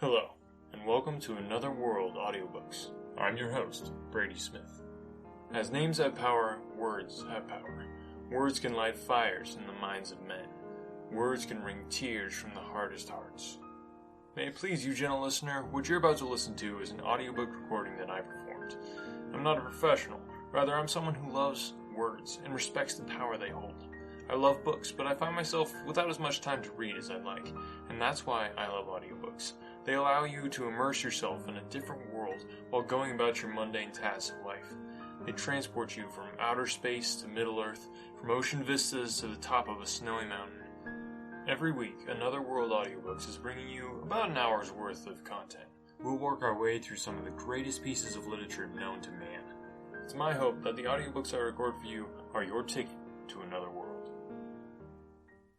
Hello, and welcome to Another World Audiobooks. I'm your host, Brady Smith. As names have power, words have power. Words can light fires in the minds of men. Words can wring tears from the hardest hearts. May it please you, gentle listener, what you're about to listen to is an audiobook recording that I performed. I'm not a professional. Rather, I'm someone who loves words and respects the power they hold. I love books, but I find myself without as much time to read as I'd like, and that's why I love audiobooks. They allow you to immerse yourself in a different world while going about your mundane tasks of life. They transport you from outer space to Middle Earth, from ocean vistas to the top of a snowy mountain. Every week, Another World Audiobooks is bringing you about an hour's worth of content. We'll work our way through some of the greatest pieces of literature known to man. It's my hope that the audiobooks I record for you are your ticket to another world.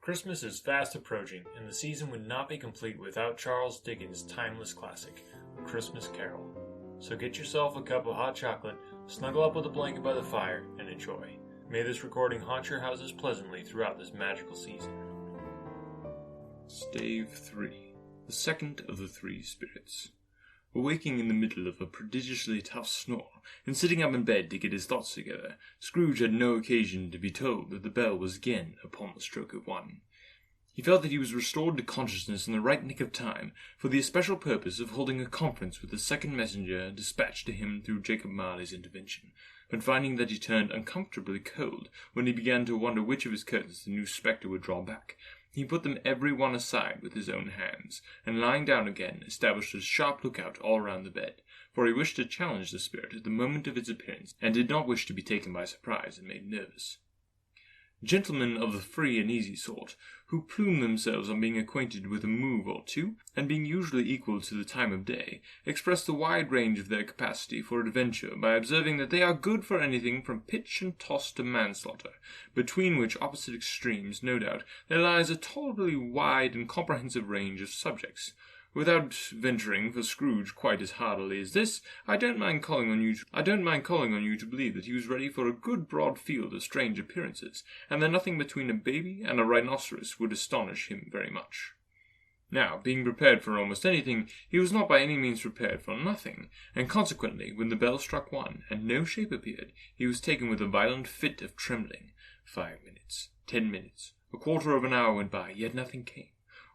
Christmas is fast approaching, and the season would not be complete without Charles Dicken's timeless classic, A Christmas Carol. So get yourself a cup of hot chocolate, snuggle up with a blanket by the fire, and enjoy. May this recording haunt your houses pleasantly throughout this magical season. Stave 3. The second of the three spirits. Awaking in the middle of a prodigiously tough snore, and sitting up in bed to get his thoughts together, Scrooge had no occasion to be told that the bell was again upon the stroke of 1. He felt that he was restored to consciousness in the right nick of time, for the especial purpose of holding a conference with the second messenger dispatched to him through Jacob Marley's intervention, but finding that he turned uncomfortably cold when he began to wonder which of his curtains the new spectre would draw back, he put them every one aside with his own hands, and lying down again, established a sharp lookout all round the bed, for he wished to challenge the spirit at the moment of its appearance, and did not wish to be taken by surprise and made nervous. Gentlemen of the free and easy sort, who plume themselves on being acquainted with a move or two, and being usually equal to the time of day, express the wide range of their capacity for adventure by observing that they are good for anything from pitch and toss to manslaughter, between which opposite extremes, no doubt, there lies a tolerably wide and comprehensive range of subjects. Without venturing for Scrooge quite as hardily as this, I don't mind calling on you to believe that he was ready for a good broad field of strange appearances, and that nothing between a baby and a rhinoceros would astonish him very much. Now, being prepared for almost anything, he was not by any means prepared for nothing, and consequently, when the bell struck 1, and no shape appeared, he was taken with a violent fit of trembling. 5 minutes, 10 minutes, a quarter of an hour went by, yet nothing came.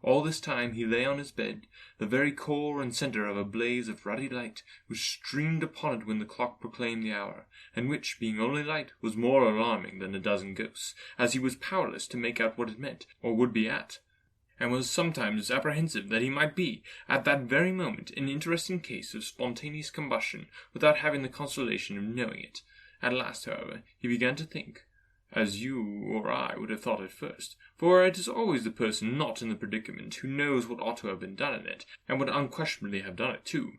All this time he lay on his bed, the very core and centre of a blaze of ruddy light, which streamed upon it when the clock proclaimed the hour, and which, being only light, was more alarming than a dozen ghosts, as he was powerless to make out what it meant, or would be at, and was sometimes apprehensive that he might be, at that very moment, an interesting case of spontaneous combustion, without having the consolation of knowing it. At last, however, he began to think, as you or I would have thought at first, for it is always the person not in the predicament who knows what ought to have been done in it, and would unquestionably have done it too.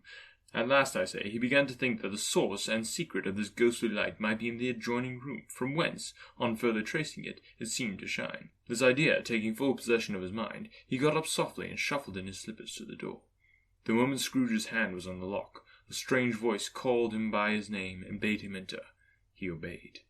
At last, I say, he began to think that the source and secret of this ghostly light might be in the adjoining room, from whence, on further tracing it, it seemed to shine. This idea taking full possession of his mind, he got up softly and shuffled in his slippers to the door. The moment Scrooge's hand was on the lock, a strange voice called him by his name and bade him enter. He obeyed.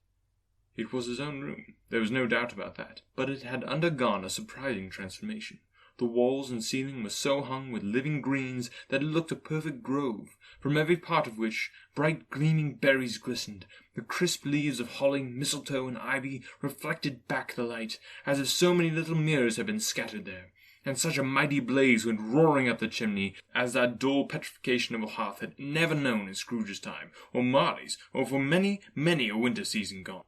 It was his own room, there was no doubt about that, but it had undergone a surprising transformation. The walls and ceiling were so hung with living greens that it looked a perfect grove, from every part of which bright gleaming berries glistened. The crisp leaves of holly, mistletoe, and ivy reflected back the light, as if so many little mirrors had been scattered there, and such a mighty blaze went roaring up the chimney as that dull petrification of a hearth had never known in Scrooge's time, or Marley's, or for many, many a winter season gone.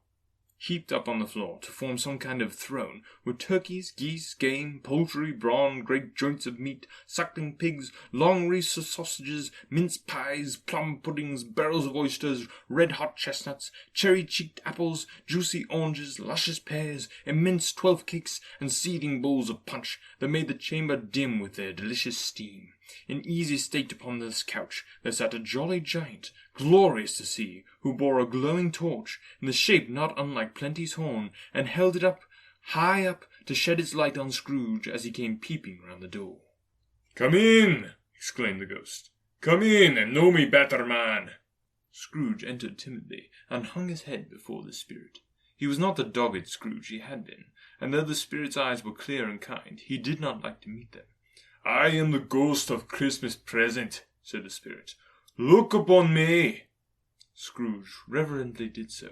Heaped up on the floor to form some kind of throne were turkeys, geese, game, poultry, brawn, great joints of meat, suckling pigs, long wreaths of sausages, mince pies, plum puddings, barrels of oysters, red-hot chestnuts, cherry-cheeked apples, juicy oranges, luscious pears, immense 12 cakes, and seething bowls of punch that made the chamber dim with their delicious steam. In easy state upon this couch there sat a jolly giant, glorious to see, who bore a glowing torch, in the shape not unlike Plenty's horn, and held it up, high up, to shed its light on Scrooge as he came peeping round the door. "Come in!" exclaimed the ghost. "Come in, and know me better, man!" Scrooge entered timidly, and hung his head before the spirit. He was not the dogged Scrooge he had been, and though the spirit's eyes were clear and kind, he did not like to meet them. I am the ghost of Christmas present, said the spirit. Look upon me. Scrooge reverently did so.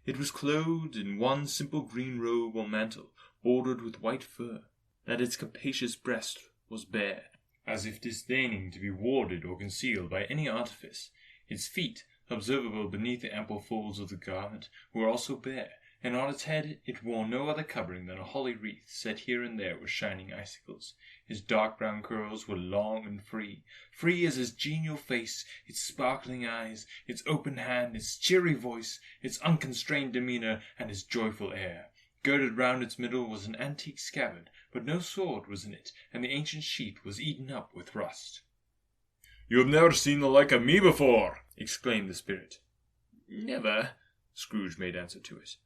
It was clothed in one simple green robe or mantle, bordered with white fur, that its capacious breast was bare, as if disdaining to be warded or concealed by any artifice. Its feet, observable beneath the ample folds of the garment, were also bare, and on its head it wore no other covering than a holly wreath set here and there with shining icicles. His dark brown curls were long and free as his genial face, its sparkling eyes, its open hand, its cheery voice, its unconstrained demeanour, and his joyful air. Girded round its middle was an antique scabbard, but no sword was in it, and the ancient sheath was eaten up with rust. "You have never seen the like of me before!" exclaimed the spirit. "Never," Scrooge made answer to it.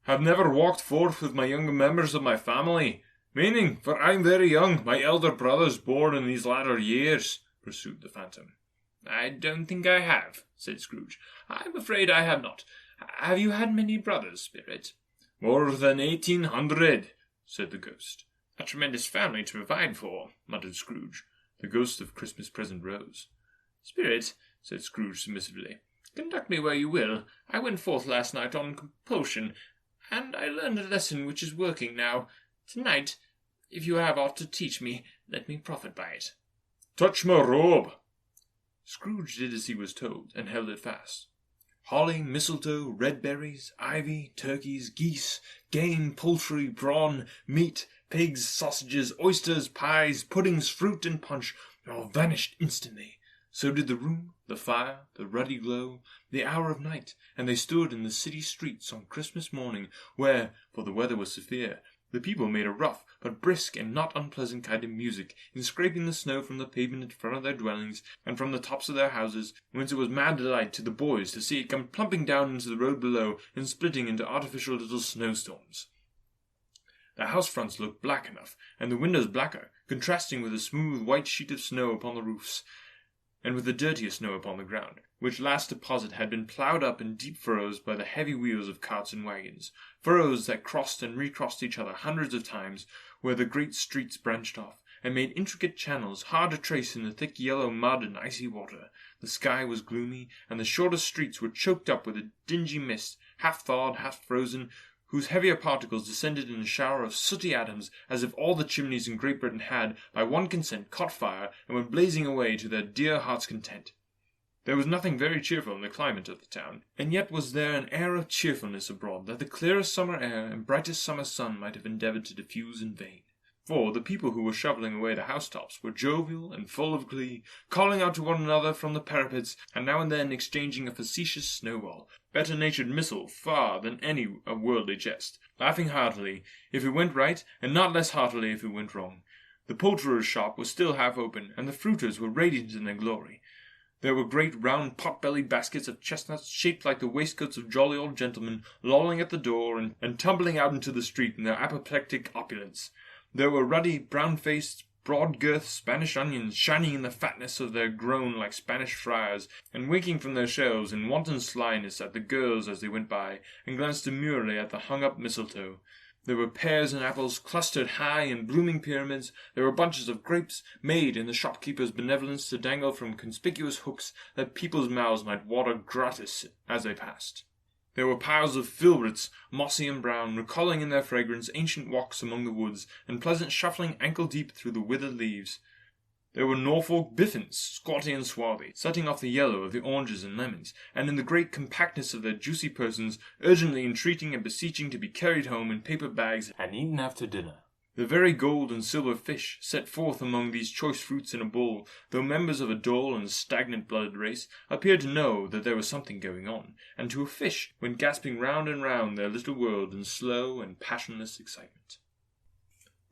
"Have never walked forth with my younger members of my family, meaning, for I am very young, my elder brothers born in these latter years," pursued the phantom. "I don't think I have," said Scrooge. "I'm afraid I have not. Have you had many brothers, spirit?" "More than 1,800, said the ghost. "A tremendous family to provide for," muttered Scrooge. The ghost of Christmas present rose. "Spirit," said Scrooge submissively, "conduct me where you will. I went forth last night on compulsion, and I learned a lesson which is working now. Tonight, if you have aught to teach me, let me profit by it." "Touch my robe." Scrooge did as he was told, and held it fast. Holly, mistletoe, red berries, ivy, turkeys, geese, game, poultry, brawn, meat, pigs, sausages, oysters, pies, puddings, fruit, and punch all vanished instantly. So did the room, the fire, the ruddy glow, the hour of night, and they stood in the city streets on Christmas morning, where, for the weather was severe, the people made a rough but brisk and not unpleasant kind of music in scraping the snow from the pavement in front of their dwellings and from the tops of their houses, whence it was mad delight to the boys to see it come plumping down into the road below and splitting into artificial little snowstorms. The house fronts looked black enough, and the windows blacker, contrasting with the smooth white sheet of snow upon the roofs, and with the dirtier snow upon the ground, which last deposit had been ploughed up in deep furrows by the heavy wheels of carts and wagons, furrows that crossed and recrossed each other hundreds of times, where the great streets branched off, and made intricate channels hard to trace in the thick yellow mud and icy water. The sky was gloomy, and the shortest streets were choked up with a dingy mist, half thawed, half frozen, whose heavier particles descended in a shower of sooty atoms, as if all the chimneys in Great Britain had, by one consent, caught fire, and were blazing away to their dear hearts' content. There was nothing very cheerful in the climate of the town, and yet was there an air of cheerfulness abroad that the clearest summer air and brightest summer sun might have endeavoured to diffuse in vain. For the people who were shovelling away the housetops were jovial and full of glee, calling out to one another from the parapets, and now and then exchanging a facetious snowball, better-natured missile far than any a worldly jest, laughing heartily if it went right, and not less heartily if it went wrong. The poulterer's shop was still half open, and the fruiters were radiant in their glory. There were great round pot-bellied baskets of chestnuts shaped like the waistcoats of jolly old gentlemen, lolling at the door and tumbling out into the street in their apoplectic opulence. There were ruddy, brown-faced, broad-girthed Spanish onions shining in the fatness of their grown like Spanish friars, and winking from their shelves in wanton slyness at the girls as they went by, and glanced demurely at the hung-up mistletoe. There were pears and apples clustered high in blooming pyramids. There were bunches of grapes, made in the shopkeeper's benevolence to dangle from conspicuous hooks that people's mouths might water gratis as they passed. There were piles of filberts, mossy and brown, recalling in their fragrance ancient walks among the woods, and pleasant shuffling ankle-deep through the withered leaves. There were Norfolk biffins, squatty and swarthy, setting off the yellow of the oranges and lemons, and in the great compactness of their juicy persons, urgently entreating and beseeching to be carried home in paper bags and eaten after dinner. The very gold and silver fish, set forth among these choice fruits in a bowl, though members of a dull and stagnant-blooded race, appeared to know that there was something going on, and to a fish went gasping round and round their little world in slow and passionless excitement.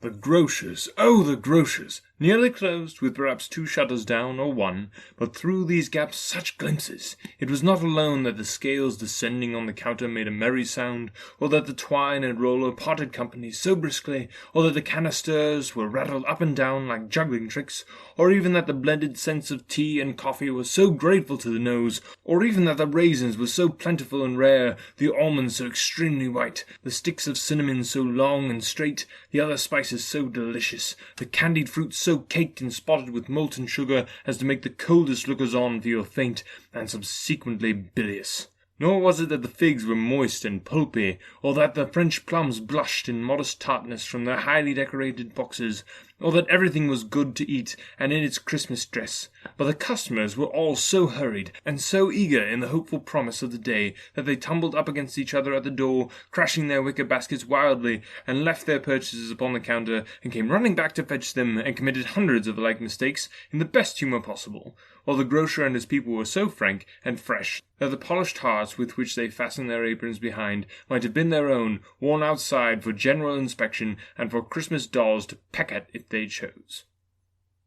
The grocers, oh, the grocers, nearly closed, with perhaps 2 shutters down, or 1, but through these gaps such glimpses! It was not alone that the scales descending on the counter made a merry sound, or that the twine and roller parted company so briskly, or that the canisters were rattled up and down like juggling tricks, or even that the blended scents of tea and coffee were so grateful to the nose, or even that the raisins were so plentiful and rare, the almonds so extremely white, the sticks of cinnamon so long and straight, the other spices so delicious, the candied fruits so caked and spotted with molten sugar as to make the coldest lookers-on feel faint and subsequently bilious. Nor was it that the figs were moist and pulpy, or that the French plums blushed in modest tartness from their highly decorated boxes, or that everything was good to eat and in its Christmas dress, but the customers were all so hurried and so eager in the hopeful promise of the day that they tumbled up against each other at the door, crashing their wicker baskets wildly, and left their purchases upon the counter, and came running back to fetch them, and committed hundreds of like mistakes in the best humour possible, while the grocer and his people were so frank and fresh that the polished hearts with which they fastened their aprons behind might have been their own, worn outside for general inspection and for Christmas dolls to peck at if they chose.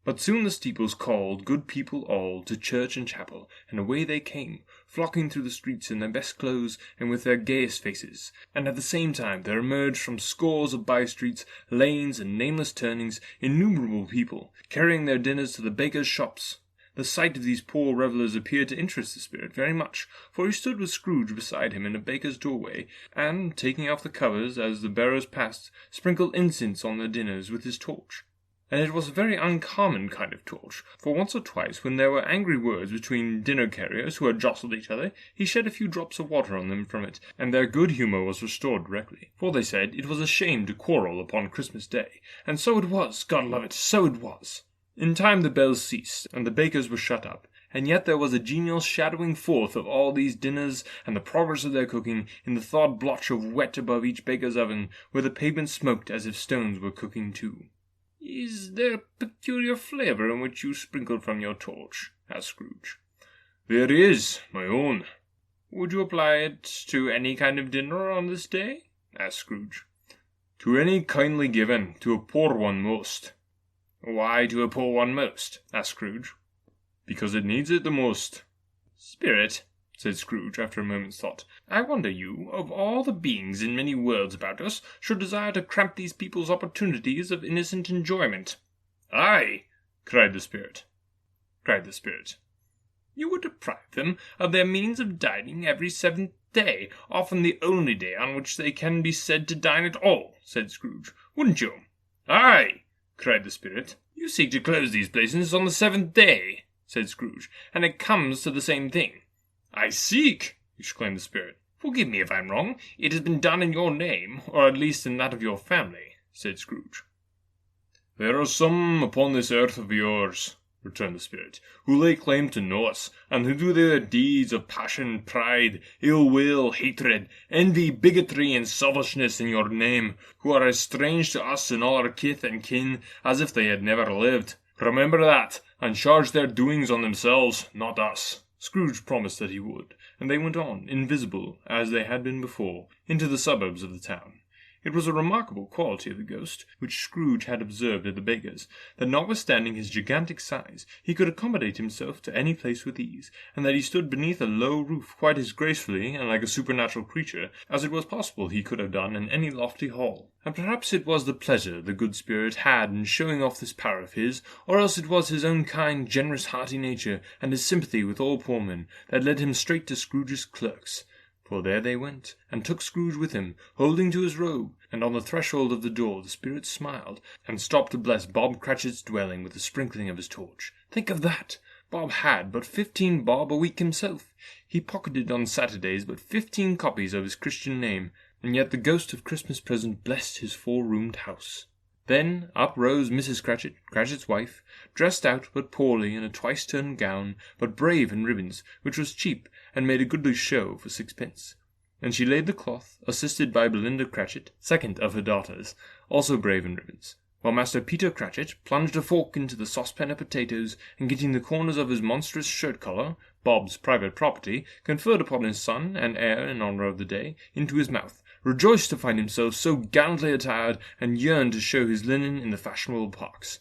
But soon the steeples called, good people all, to church and chapel, and away they came, flocking through the streets in their best clothes and with their gayest faces, and at the same time there emerged from scores of by-streets, lanes, and nameless turnings innumerable people, carrying their dinners to the bakers' shops. The sight of these poor revellers appeared to interest the spirit very much, for he stood with Scrooge beside him in a baker's doorway, and, taking off the covers as the bearers passed, sprinkled incense on their dinners with his torch. And it was a very uncommon kind of torch, for once or twice, when there were angry words between dinner-carriers who had jostled each other, he shed a few drops of water on them from it, and their good humour was restored directly. For they said it was a shame to quarrel upon Christmas Day, and so it was, God love it, so it was. In time the bells ceased, and the bakers were shut up, and yet there was a genial shadowing forth of all these dinners and the progress of their cooking in the thawed blotch of wet above each baker's oven, where the pavement smoked as if stones were cooking too. "Is there a peculiar flavour in which you sprinkled from your torch?" asked Scrooge. "There is, my own." "Would you apply it to any kind of dinner on this day?" asked Scrooge. "To any kindly given, to a poor one most." "Why to a poor one most?" asked Scrooge. "Because it needs it the most." "Spirit," said Scrooge, after a moment's thought, "I wonder you, of all the beings in many worlds about us, should desire to cramp these people's opportunities of innocent enjoyment." "Aye!" cried the Spirit. "You would deprive them of their means of dining every 7th day, often the only day on which they can be said to dine at all," said Scrooge. "Wouldn't you?" "Aye!" cried the Spirit. "You seek to close these places on the 7th day," said Scrooge, "and it comes to the same thing." "I seek!" exclaimed the Spirit. "Forgive me if I'm wrong. It has been done in your name, or at least in that of your family," said Scrooge. "There are some upon this earth of yours," returned the Spirit, "who lay claim to know us, and who do their deeds of passion, pride, ill will, hatred, envy, bigotry, and selfishness in your name, who are as strange to us and all our kith and kin as if they had never lived. Remember that, and charge their doings on themselves, not us." Scrooge promised that he would, and they went on, invisible, as they had been before, into the suburbs of the town. It was a remarkable quality of the ghost, which Scrooge had observed at the baker's, that notwithstanding his gigantic size, he could accommodate himself to any place with ease, and that he stood beneath a low roof quite as gracefully and like a supernatural creature as it was possible he could have done in any lofty hall. And perhaps it was the pleasure the good spirit had in showing off this power of his, or else it was his own kind, generous, hearty nature, and his sympathy with all poor men, that led him straight to Scrooge's clerks. For there they went, and took Scrooge with him, holding to his robe, and on the threshold of the door the Spirit smiled, and stopped to bless Bob Cratchit's dwelling with the sprinkling of his torch. Think of that! Bob had but 15 bob a week himself. He pocketed on Saturdays but 15 copies of his Christian name, and yet the ghost of Christmas present blessed his 4-roomed house. Then up rose Mrs. Cratchit, Cratchit's wife, dressed out but poorly in a twice-turned gown, but brave in ribbons, which was cheap, and made a goodly show for 6 pence. And she laid the cloth, assisted by Belinda Cratchit, second of her daughters, also brave in ribbons, while Master Peter Cratchit plunged a fork into the saucepan of potatoes, and getting the corners of his monstrous shirt-collar, Bob's private property, conferred upon his son and heir in honour of the day, into his mouth, rejoiced to find himself so gallantly attired, and yearned to show his linen in the fashionable parks.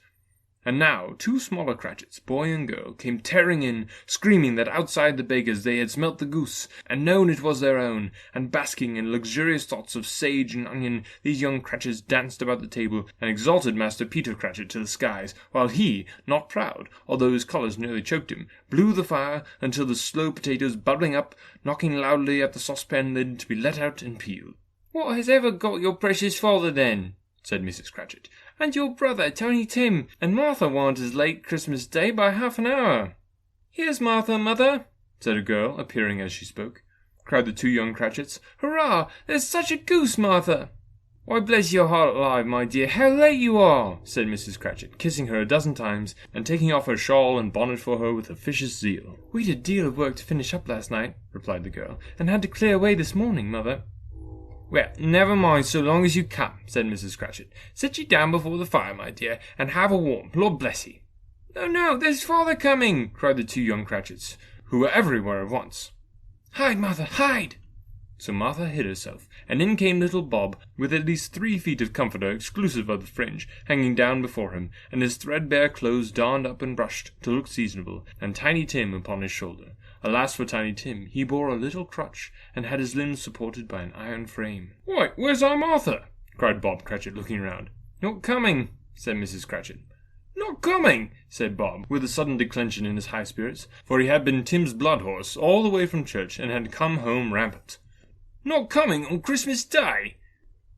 And now 2 smaller Cratchits, boy and girl, came tearing in, screaming that outside the baker's they had smelt the goose, and known it was their own, and basking in luxurious thoughts of sage and onion, these young Cratchits danced about the table, and exalted Master Peter Cratchit to the skies, while he, not proud, although his colours nearly choked him, blew the fire until the slow potatoes bubbling up, knocking loudly at the saucepan lid to be let out and peeled. "What has ever got your precious father, then?" said Mrs. Cratchit. And your brother, Tiny Tim, and Martha weren't as late Christmas Day by half an hour." "Here's Martha, mother," said a girl, appearing as she spoke. Cried the two young Cratchits. "Hurrah! There's such a goose, Martha!" "Why, bless your heart alive, my dear, how late you are!" said Mrs. Cratchit, kissing her a dozen times, and taking off her shawl and bonnet for her with officious zeal. "We'd a deal of work to finish up last night," replied the girl, "and had to clear away this morning, mother." "Well, never mind so long as you come," said Mrs. Cratchit. "Sit ye down before the fire, my dear, and have a warm, Lord bless ye." "No, no, there's father coming," cried the two young Cratchits, who were everywhere at once. "Hide, Martha, hide!" So Martha hid herself, and in came little Bob, with at least 3 feet of comforter exclusive of the fringe, hanging down before him, and his threadbare clothes darned up and brushed to look seasonable, and Tiny Tim upon his shoulder. Alas for Tiny Tim, he bore a little crutch, and had his limbs supported by an iron frame. "Why, where's our Martha?" cried Bob Cratchit, looking round. "Not coming," said Mrs. Cratchit. "Not coming," said Bob, with a sudden declension in his high spirits, for he had been Tim's blood horse all the way from church, and had come home rampant. "Not coming on Christmas Day!"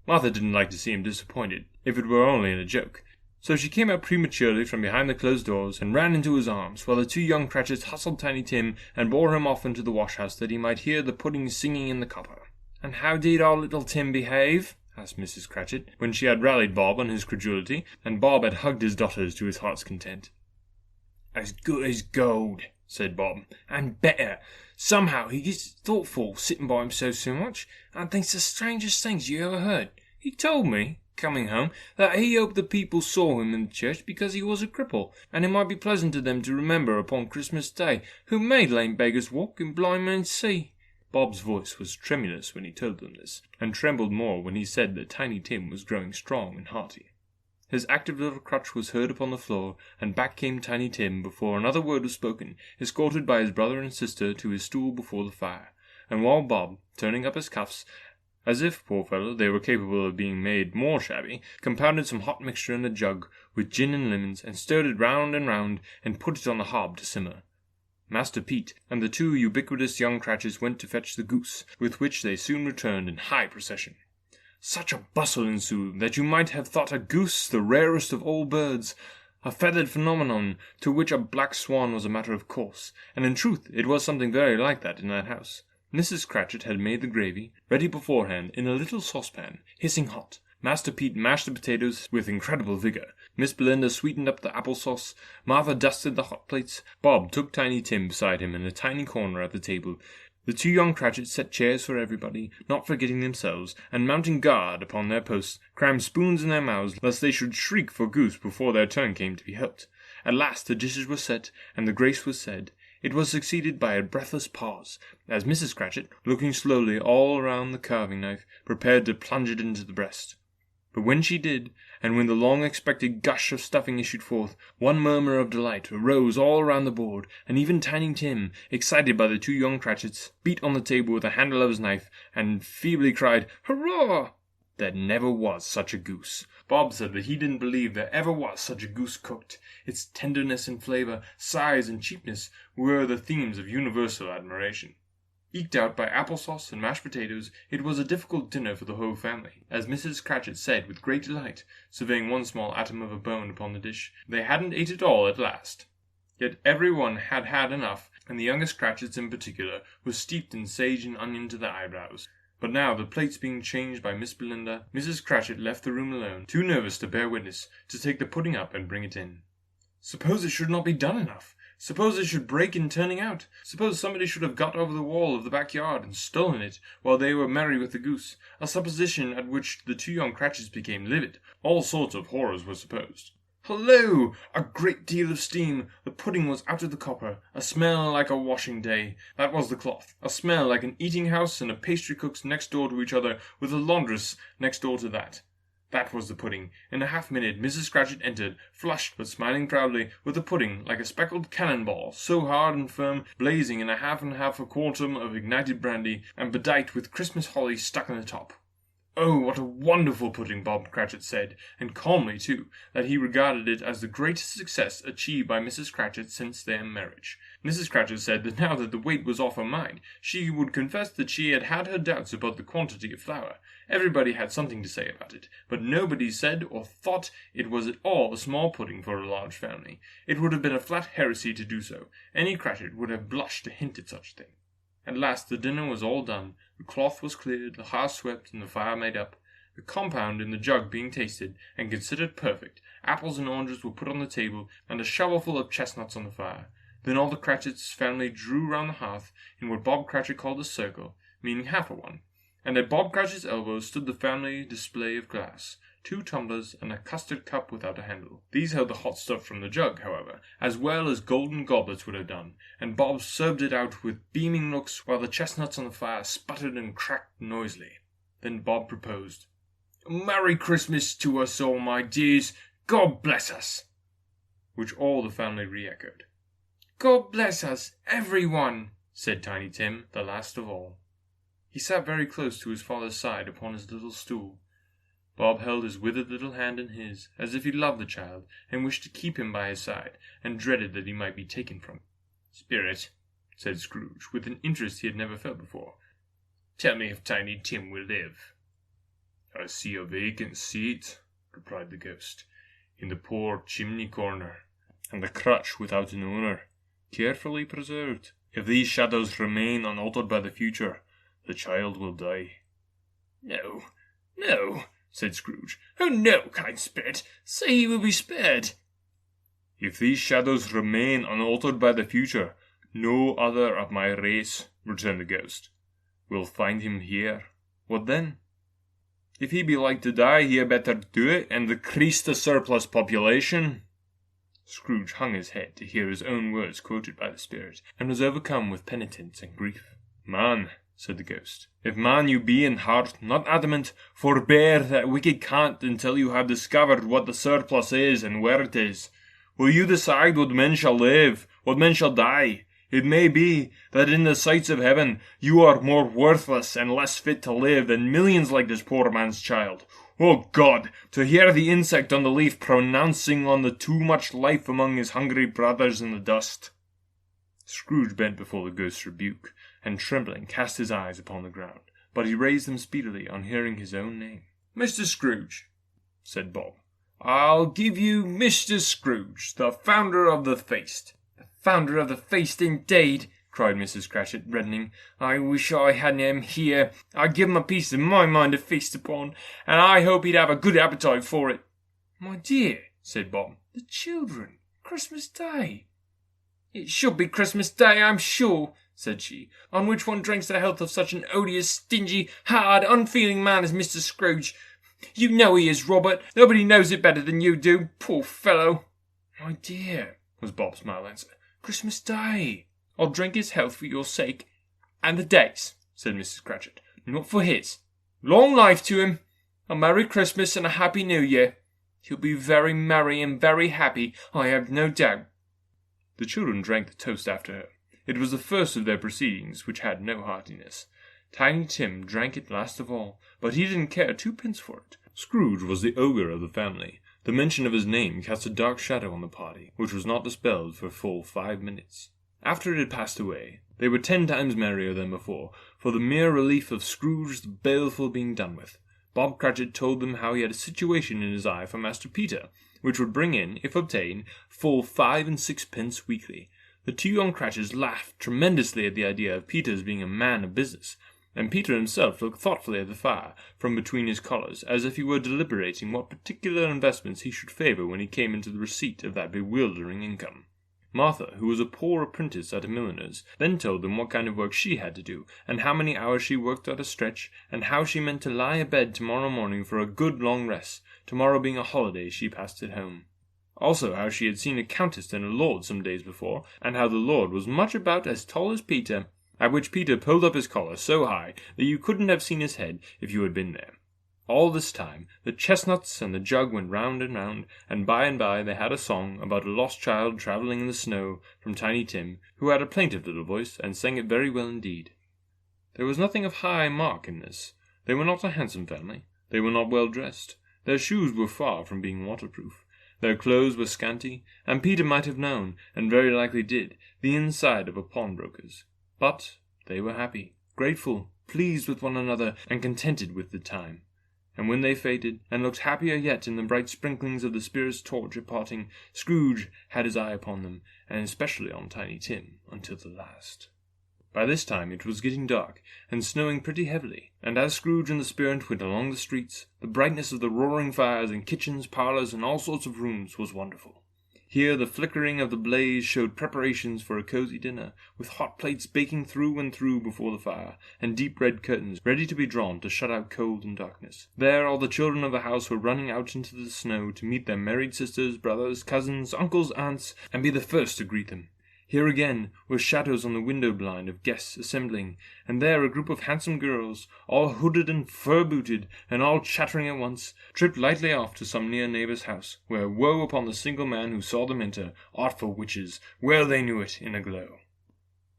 Martha didn't like to see him disappointed, if it were only in a joke, so she came out prematurely from behind the closed doors, and ran into his arms, while the two young Cratchits hustled Tiny Tim, and bore him off into the wash-house, that he might hear the pudding singing in the copper. "And how did our little Tim behave?" asked Mrs. Cratchit, when she had rallied Bob on his credulity, and Bob had hugged his daughters to his heart's content. "As good as gold," said Bob, "and better. Somehow he gets thoughtful, sitting by himself so much, and thinks the strangest things you ever heard. He told me, coming home, that he hoped the people saw him in the church because he was a cripple, and it might be pleasant to them to remember upon Christmas Day who made lame beggars walk and blind men see." Bob's voice was tremulous when he told them this, and trembled more when he said that Tiny Tim was growing strong and hearty. His active little crutch was heard upon the floor, and back came Tiny Tim before another word was spoken, escorted by his brother and sister to his stool before the fire, and while Bob, turning up his cuffs, as if, poor fellow, they were capable of being made more shabby, compounded some hot mixture in a jug with gin and lemons, and stirred it round and round, and put it on the hob to simmer. Master Pete and the two ubiquitous young Cratchits went to fetch the goose, with which they soon returned in high procession. Such a bustle ensued that you might have thought a goose the rarest of all birds, a feathered phenomenon, to which a black swan was a matter of course, and in truth it was something very like that in that house. Mrs. Cratchit had made the gravy, ready beforehand in a little saucepan, hissing hot. Master Pete mashed the potatoes with incredible vigour. Miss Belinda sweetened up the apple-sauce. Martha dusted the hot plates. Bob took Tiny Tim beside him in a tiny corner at the table. The two young Cratchits set chairs for everybody, not forgetting themselves, and mounting guard upon their posts, crammed spoons in their mouths, lest they should shriek for goose before their turn came to be helped. At last the dishes were set, and the grace was said. It was succeeded by a breathless pause, as Mrs. Cratchit, looking slowly all around the carving knife, prepared to plunge it into the breast. But when she did, and when the long-expected gush of stuffing issued forth, one murmur of delight arose all around the board, and even Tiny Tim, excited by the two young Cratchits, beat on the table with the handle of his knife, and feebly cried, "Hurrah!" There never was such a goose. Bob said that he didn't believe there ever was such a goose cooked. Its tenderness and flavour, size and cheapness were the themes of universal admiration. Eked out by applesauce and mashed potatoes, it was a difficult dinner for the whole family, as Mrs. Cratchit said with great delight, surveying one small atom of a bone upon the dish. They hadn't ate it all at last. Yet every one had had enough, and the youngest Cratchits in particular was steeped in sage and onion to the eyebrows. But now, the plates being changed by Miss Belinda, Mrs. Cratchit left the room alone, too nervous to bear witness, to take the pudding up and bring it in. Suppose it should not be done enough? Suppose it should break in turning out? Suppose somebody should have got over the wall of the backyard and stolen it while they were merry with the goose, a supposition at which the two young Cratchits became livid. All sorts of horrors were supposed. Hullo! A great deal of steam. The pudding was out of the copper. A smell like a washing day. That was the cloth. A smell like an eating-house and a pastry-cook's next door to each other, with a laundress next door to that. That was the pudding. In a half-minute, Mrs. Cratchit entered, flushed but smiling proudly, with the pudding, like a speckled cannon-ball, so hard and firm, blazing in a half and half a quartern of ignited brandy, and bedight with Christmas holly stuck in the top. "Oh, what a wonderful pudding," Bob Cratchit said, and calmly, too, that he regarded it as the greatest success achieved by Mrs. Cratchit since their marriage. Mrs. Cratchit said that now that the weight was off her mind, she would confess that she had had her doubts about the quantity of flour. Everybody had something to say about it, but nobody said or thought it was at all a small pudding for a large family. It would have been a flat heresy to do so. Any Cratchit would have blushed to hint at such a thing. At last the dinner was all done, the cloth was cleared, the hearth swept, and the fire made up. The compound in the jug being tasted, and considered perfect, apples and oranges were put on the table, and a shovelful of chestnuts on the fire. Then all the Cratchit's family drew round the hearth, in what Bob Cratchit called a circle, meaning half a one, and at Bob Cratchit's elbow stood the family display of glass, 2 tumblers, and a custard cup without a handle. These held the hot stuff from the jug, however, as well as golden goblets would have done, and Bob served it out with beaming looks, while the chestnuts on the fire sputtered and cracked noisily. Then Bob proposed, "Merry Christmas to us all, my dears. God bless us," which all the family re-echoed. "God bless us, everyone," said Tiny Tim, the last of all. He sat very close to his father's side upon his little stool. Bob held his withered little hand in his, as if he loved the child, and wished to keep him by his side, and dreaded that he might be taken from him. "Spirit," said Scrooge, with an interest he had never felt before, "tell me if Tiny Tim will live." "I see a vacant seat," replied the ghost, "in the poor chimney corner, and the crutch without an owner, carefully preserved. If these shadows remain unaltered by the future, the child will die." "No, no," said Scrooge. "Oh, no, kind spirit. Say he will be spared." "If these shadows remain unaltered by the future, no other of my race," returned the ghost, "will find him here. What then? If he be like to die, he had better do it, and decrease the surplus population." Scrooge hung his head to hear his own words quoted by the spirit, and was overcome with penitence and grief. "Man," said the ghost, "if man you be in heart, not adamant, forbear that wicked cant until you have discovered what the surplus is and where it is. Will you decide what men shall live, what men shall die? It may be that in the sights of heaven you are more worthless and less fit to live than millions like this poor man's child. Oh God, to hear the insect on the leaf pronouncing on the too much life among his hungry brothers in the dust." Scrooge bent before the ghost's rebuke, and trembling cast his eyes upon the ground, but he raised them speedily on hearing his own name. "Mr. Scrooge," said Bob, "I'll give you Mr. Scrooge, the founder of the Feast." "The founder of the Feast, indeed!" cried Mrs. Cratchit, reddening. "I wish I hadn't him here. I'd give him a piece of my mind to feast upon, and I hope he'd have a good appetite for it." "My dear," said Bob, "the children! Christmas Day!" "It should be Christmas Day, I'm sure," said she, "on which one drinks the health of such an odious, stingy, hard, unfeeling man as Mr. Scrooge. You know he is, Robert. Nobody knows it better than you do. Poor fellow." "My dear," was Bob's mild answer, "Christmas Day. I'll drink his health for your sake." "And the day's," said Mrs. Cratchit, "not for his. Long life to him. A Merry Christmas and a Happy New Year. He'll be very merry and very happy, I have no doubt." The children drank the toast after her. It was the first of their proceedings which had no heartiness. Tiny Tim drank it last of all, but he didn't care 2 pence for it. Scrooge was the ogre of the family. The mention of his name cast a dark shadow on the party, which was not dispelled for full 5 minutes. After it had passed away, they were 10 times merrier than before, for the mere relief of Scrooge the baleful being done with. Bob Cratchit told them how he had a situation in his eye for Master Peter, which would bring in, if obtained, full 5 and 6 pence weekly. The 2 young Cratchits laughed tremendously at the idea of Peter's being a man of business, and Peter himself looked thoughtfully at the fire from between his collars, as if he were deliberating what particular investments he should favour when he came into the receipt of that bewildering income. Martha, who was a poor apprentice at a milliner's, then told them what kind of work she had to do, and how many hours she worked at a stretch, and how she meant to lie abed tomorrow morning for a good long rest, tomorrow being a holiday she passed at home. Also how she had seen a countess and a lord some days before, and how the lord was much about as tall as Peter, at which Peter pulled up his collar so high that you couldn't have seen his head if you had been there. All this time the chestnuts and the jug went round, and by they had a song about a lost child travelling in the snow from Tiny Tim, who had a plaintive little voice, and sang it very well indeed. There was nothing of high mark in this. They were not a handsome family. They were not well dressed. Their shoes were far from being waterproof. Their clothes were scanty, and Peter might have known, and very likely did, the inside of a pawnbroker's. But they were happy, grateful, pleased with one another, and contented with the time. And when they faded, and looked happier yet in the bright sprinklings of the spirit's torch at parting, Scrooge had his eye upon them, and especially on Tiny Tim, until the last. By this time it was getting dark, and snowing pretty heavily, and as Scrooge and the spirit went along the streets, the brightness of the roaring fires in kitchens, parlours, and all sorts of rooms was wonderful. Here the flickering of the blaze showed preparations for a cosy dinner, with hot plates baking through and through before the fire, and deep red curtains ready to be drawn to shut out cold and darkness. There all the children of the house were running out into the snow to meet their married sisters, brothers, cousins, uncles, aunts, and be the first to greet them. Here again were shadows on the window blind of guests assembling, and there a group of handsome girls, all hooded and fur-booted, and all chattering at once, tripped lightly off to some near neighbour's house, where woe upon the single man who saw them enter, artful witches, well they knew it in a glow.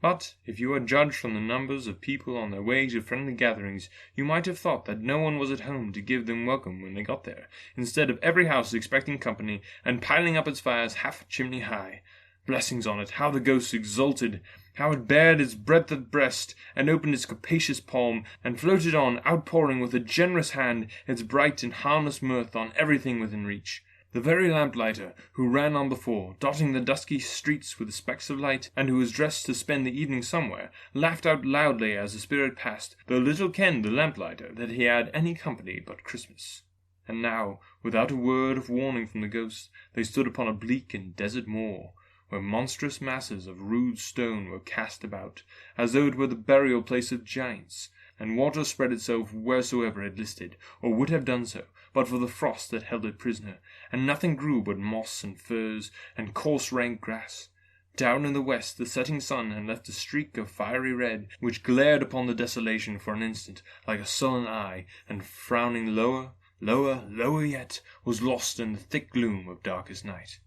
But, if you had judged from the numbers of people on their way to friendly gatherings, you might have thought that no one was at home to give them welcome when they got there, instead of every house expecting company, and piling up its fires half a chimney high. Blessings on it, how the ghost exulted, how it bared its breadth of breast, and opened its capacious palm, and floated on, outpouring with a generous hand its bright and harmless mirth on everything within reach. The very lamplighter, who ran on before, dotting the dusky streets with specks of light, and who was dressed to spend the evening somewhere, laughed out loudly as the spirit passed, though little kenned the lamplighter that he had any company but Christmas. And now, without a word of warning from the ghost, they stood upon a bleak and desert moor, where monstrous masses of rude stone were cast about, as though it were the burial place of giants, and water spread itself wheresoever it listed, or would have done so, but for the frost that held it prisoner, and nothing grew but moss and furze, and coarse rank grass. Down in the west the setting sun had left a streak of fiery red, which glared upon the desolation for an instant, like a sullen eye, and frowning lower, lower yet, was lost in the thick gloom of darkest night.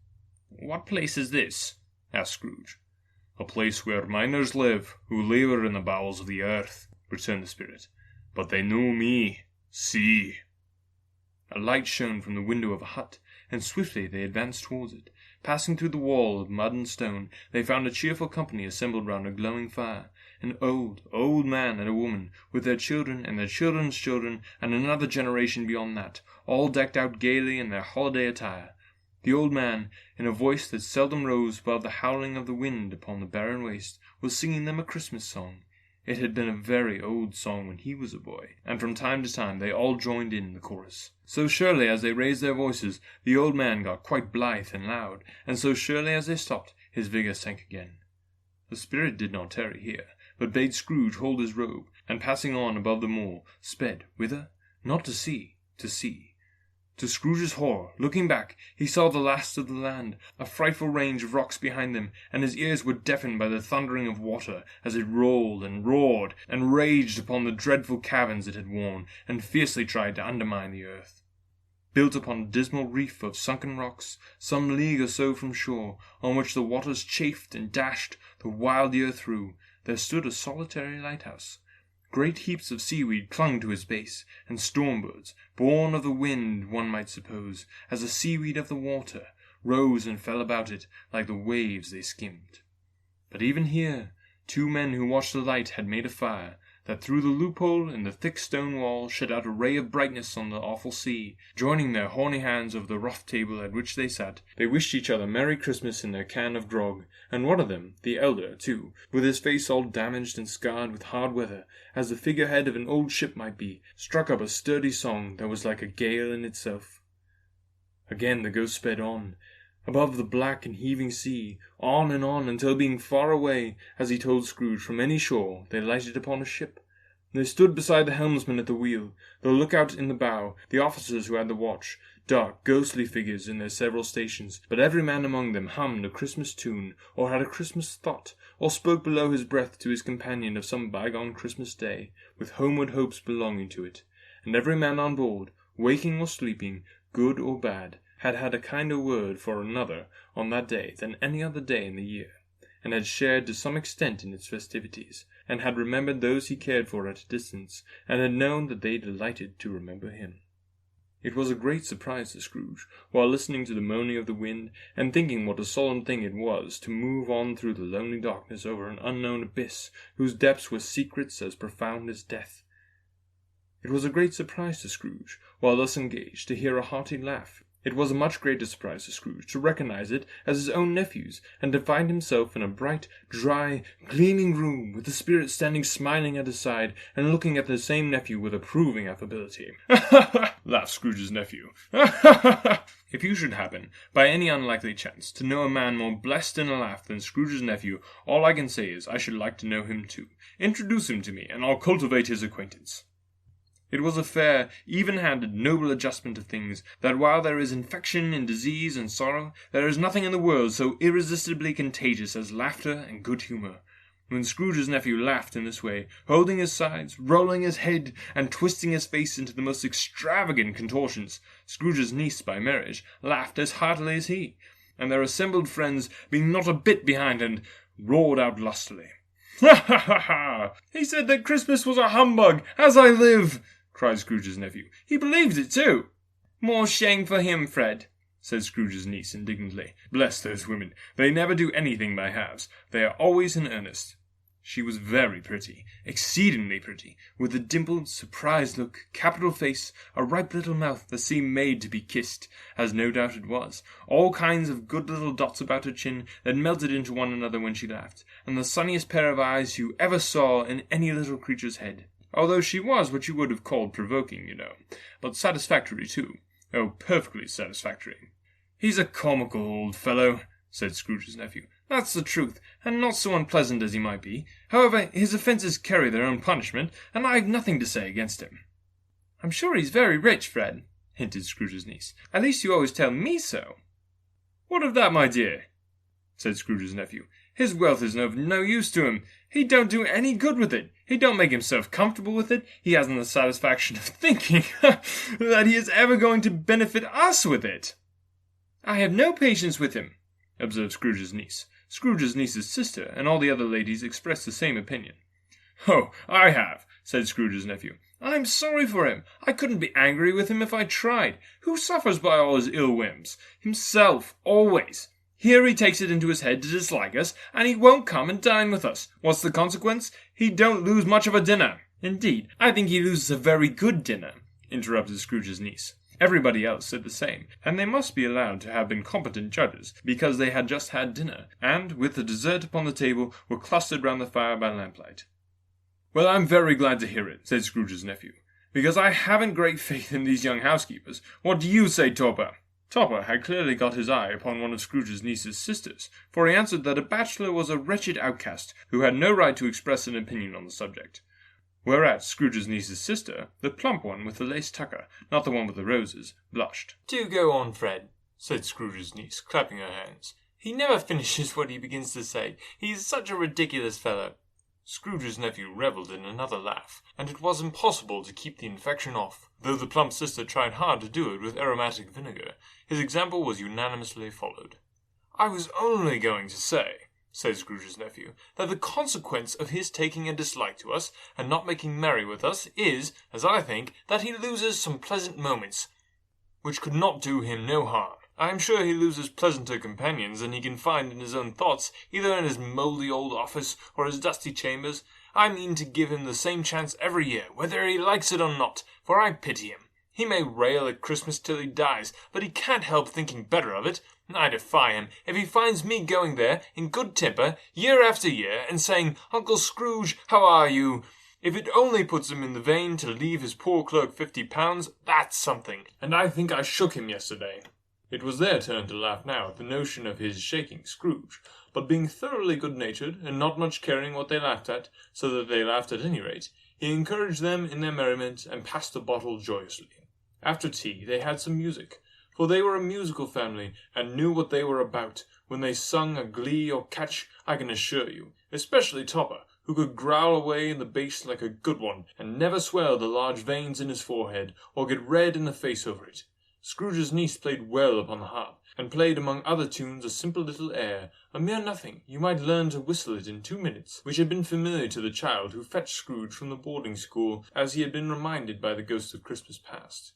"What place is this?" asked Scrooge. "A place where miners live, who labour in the bowels of the earth," returned the spirit. "But they know me. See!" A light shone from the window of a hut, and swiftly they advanced towards it. Passing through the wall of mud and stone, they found a cheerful company assembled round a glowing fire. An old man and a woman, with their children and their children's children, and another generation beyond that, all decked out gaily in their holiday attire. The old man, in a voice that seldom rose above the howling of the wind upon the barren waste, was singing them a Christmas song. It had been a very old song when he was a boy, and from time to time they all joined in the chorus. So surely as they raised their voices, the old man got quite blithe and loud, and so surely as they stopped, his vigour sank again. The spirit did not tarry here, but bade Scrooge hold his robe, and passing on above the moor, sped, whither? Not to sea, to sea. To Scrooge's horror, looking back, he saw the last of the land, a frightful range of rocks behind them, and his ears were deafened by the thundering of water, as it rolled and roared, and raged upon the dreadful caverns it had worn, and fiercely tried to undermine the earth. Built upon a dismal reef of sunken rocks, some league or so from shore, on which the waters chafed and dashed the wild year through, there stood a solitary lighthouse. Great heaps of seaweed clung to its base, and storm-birds, born of the wind one might suppose, as the seaweed of the water, rose and fell about it like the waves they skimmed. But even here, two men who watched the light had made a fire, that through the loophole in the thick stone wall shed out a ray of brightness on the awful sea. Joining their horny hands over the rough table at which they sat, they wished each other Merry Christmas in their can of grog, and one of them, the elder, too, with his face all damaged and scarred with hard weather, as the figurehead of an old ship might be, struck up a sturdy song that was like a gale in itself. Again the ghost sped on, above the black and heaving sea, on and on, until being far away, as he told Scrooge, from any shore, they lighted upon a ship. They stood beside the helmsman at the wheel, the lookout in the bow, the officers who had the watch, dark, ghostly figures in their several stations, but every man among them hummed a Christmas tune, or had a Christmas thought, or spoke below his breath to his companion of some bygone Christmas day, with homeward hopes belonging to it. And every man on board, waking or sleeping, good or bad, had had a kinder word for another on that day than any other day in the year, and had shared to some extent in its festivities, and had remembered those he cared for at a distance, and had known that they delighted to remember him. It was a great surprise to Scrooge, while listening to the moaning of the wind, and thinking what a solemn thing it was to move on through the lonely darkness over an unknown abyss, whose depths were secrets as profound as death. It was a great surprise to Scrooge, while thus engaged, to hear a hearty laugh. It was a much greater surprise to Scrooge to recognize it as his own nephew's, and to find himself in a bright, dry, gleaming room, with the Spirit standing smiling at his side, and looking at the same nephew with approving affability. Laughed Scrooge's nephew. If you should happen, by any unlikely chance, to know a man more blessed in a laugh than Scrooge's nephew, all I can say is I should like to know him too. Introduce him to me, and I'll cultivate his acquaintance. It was a fair, even-handed, noble adjustment of things, that while there is infection and disease and sorrow, there is nothing in the world so irresistibly contagious as laughter and good humour. When Scrooge's nephew laughed in this way, holding his sides, rolling his head, and twisting his face into the most extravagant contortions, Scrooge's niece by marriage laughed as heartily as he, and their assembled friends, being not a bit behindhand, roared out lustily. "Ha, ha, ha, ha! He said that Christmas was a humbug, as I live!" cried Scrooge's nephew. "He believed it, too." "More shame for him, Fred," said Scrooge's niece indignantly. "Bless those women. They never do anything by halves. They are always in earnest." She was very pretty, exceedingly pretty, with a dimpled, surprised look, capital face, a ripe little mouth that seemed made to be kissed, as no doubt it was, all kinds of good little dots about her chin that melted into one another when she laughed, and the sunniest pair of eyes you ever saw in any little creature's head. Although she was what you would have called provoking, you know, but satisfactory too. Oh, perfectly satisfactory. "He's a comical old fellow," said Scrooge's nephew. "That's the truth, and not so unpleasant as he might be. However, his offences carry their own punishment, and I've nothing to say against him." "I'm sure he's very rich, Fred," hinted Scrooge's niece. "At least you always tell me so." "What of that, my dear?" said Scrooge's nephew. "His wealth is of no use to him. He don't do any good with it. He don't make himself comfortable with it. He hasn't the satisfaction of thinking that he is ever going to benefit us with it." "I have no patience with him," observed Scrooge's niece. Scrooge's niece's sister and all the other ladies expressed the same opinion. "Oh, I have," said Scrooge's nephew. "I'm sorry for him. I couldn't be angry with him if I tried. Who suffers by all his ill whims? Himself, always. Here he takes it into his head to dislike us, and he won't come and dine with us. What's the consequence? He don't lose much of a dinner." "Indeed, I think he loses a very good dinner," interrupted Scrooge's niece. Everybody else said the same, and they must be allowed to have been competent judges, because they had just had dinner, and, with the dessert upon the table, were clustered round the fire by lamplight. "Well, I'm very glad to hear it," said Scrooge's nephew, "because I haven't great faith in these young housekeepers. What do you say, Topper?" Topper had clearly got his eye upon one of Scrooge's niece's sisters, for he answered that a bachelor was a wretched outcast, who had no right to express an opinion on the subject. Whereat Scrooge's niece's sister, the plump one with the lace tucker, not the one with the roses, blushed. "Do go on, Fred," said Scrooge's niece, clapping her hands. "He never finishes what he begins to say. He's such a ridiculous fellow." Scrooge's nephew revelled in another laugh, and it was impossible to keep the infection off. Though the plump sister tried hard to do it with aromatic vinegar, his example was unanimously followed. "I was only going to say," said Scrooge's nephew, "that the consequence of his taking a dislike to us, and not making merry with us, is, as I think, that he loses some pleasant moments, which could not do him no harm. I am sure he loses pleasanter companions than he can find in his own thoughts, either in his mouldy old office or his dusty chambers. I mean to give him the same chance every year, whether he likes it or not, for I pity him. He may rail at Christmas till he dies, but he can't help thinking better of it. I defy him, if he finds me going there, in good temper, year after year, and saying, 'Uncle Scrooge, how are you?' If it only puts him in the vein to leave his poor clerk £50, that's something, and I think I shook him yesterday." It was their turn to laugh now at the notion of his shaking Scrooge, but being thoroughly good-natured, and not much caring what they laughed at, so that they laughed at any rate, he encouraged them in their merriment, and passed the bottle joyously. After tea they had some music, for they were a musical family, and knew what they were about, when they sung a glee or catch, I can assure you, especially Topper, who could growl away in the bass like a good one, and never swell the large veins in his forehead, or get red in the face over it. Scrooge's niece played well upon the harp, and played among other tunes a simple little air, a mere nothing, you might learn to whistle it in 2 minutes, which had been familiar to the child who fetched Scrooge from the boarding school, as he had been reminded by the ghost of Christmas past.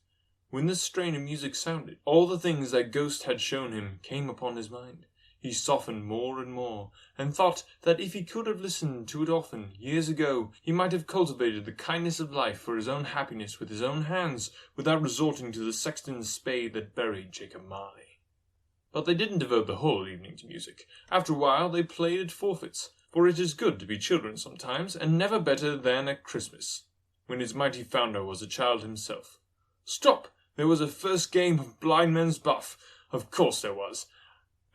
When this strain of music sounded, all the things that ghost had shown him came upon his mind. He softened more and more, and thought that if he could have listened to it often, years ago, he might have cultivated the kindness of life for his own happiness with his own hands, without resorting to the sexton's spade that buried Jacob Marley. But they didn't devote the whole evening to music. After a while they played at forfeits, for it is good to be children sometimes, and never better than at Christmas, when its mighty founder was a child himself. Stop! There was a first game of blind men's buff. Of course there was.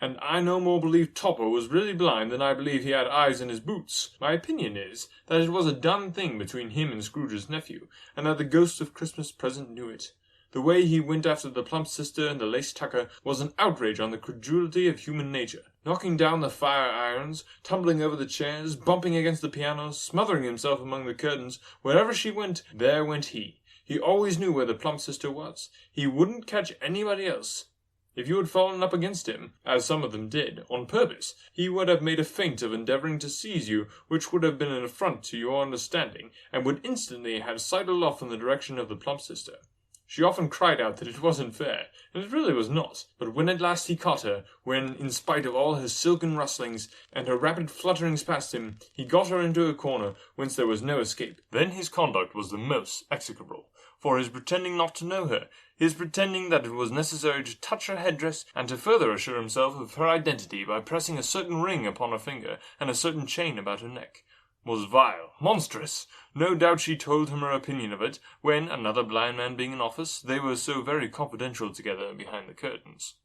And I no more believe Topper was really blind than I believe he had eyes in his boots. My opinion is that it was a done thing between him and Scrooge's nephew, and that the ghost of Christmas present knew it. The way he went after the plump sister and the lace tucker was an outrage on the credulity of human nature, knocking down the fire irons, tumbling over the chairs, bumping against the piano, smothering himself among the curtains. Wherever she went, there went he. He always knew where the plump sister was. He wouldn't catch anybody else. If you had fallen up against him, as some of them did, on purpose, he would have made a feint of endeavouring to seize you, which would have been an affront to your understanding, and would instantly have sidled off in the direction of the plump sister. She often cried out that it wasn't fair, and it really was not, but when at last he caught her, when, in spite of all her silken rustlings, and her rapid flutterings past him, he got her into a corner whence there was no escape, then his conduct was the most execrable. For his pretending not to know her, his pretending that it was necessary to touch her headdress, and to further assure himself of her identity by pressing a certain ring upon her finger, and a certain chain about her neck, was vile, monstrous. No doubt she told him her opinion of it, when, another blind man being in office, they were so very confidential together behind the curtains.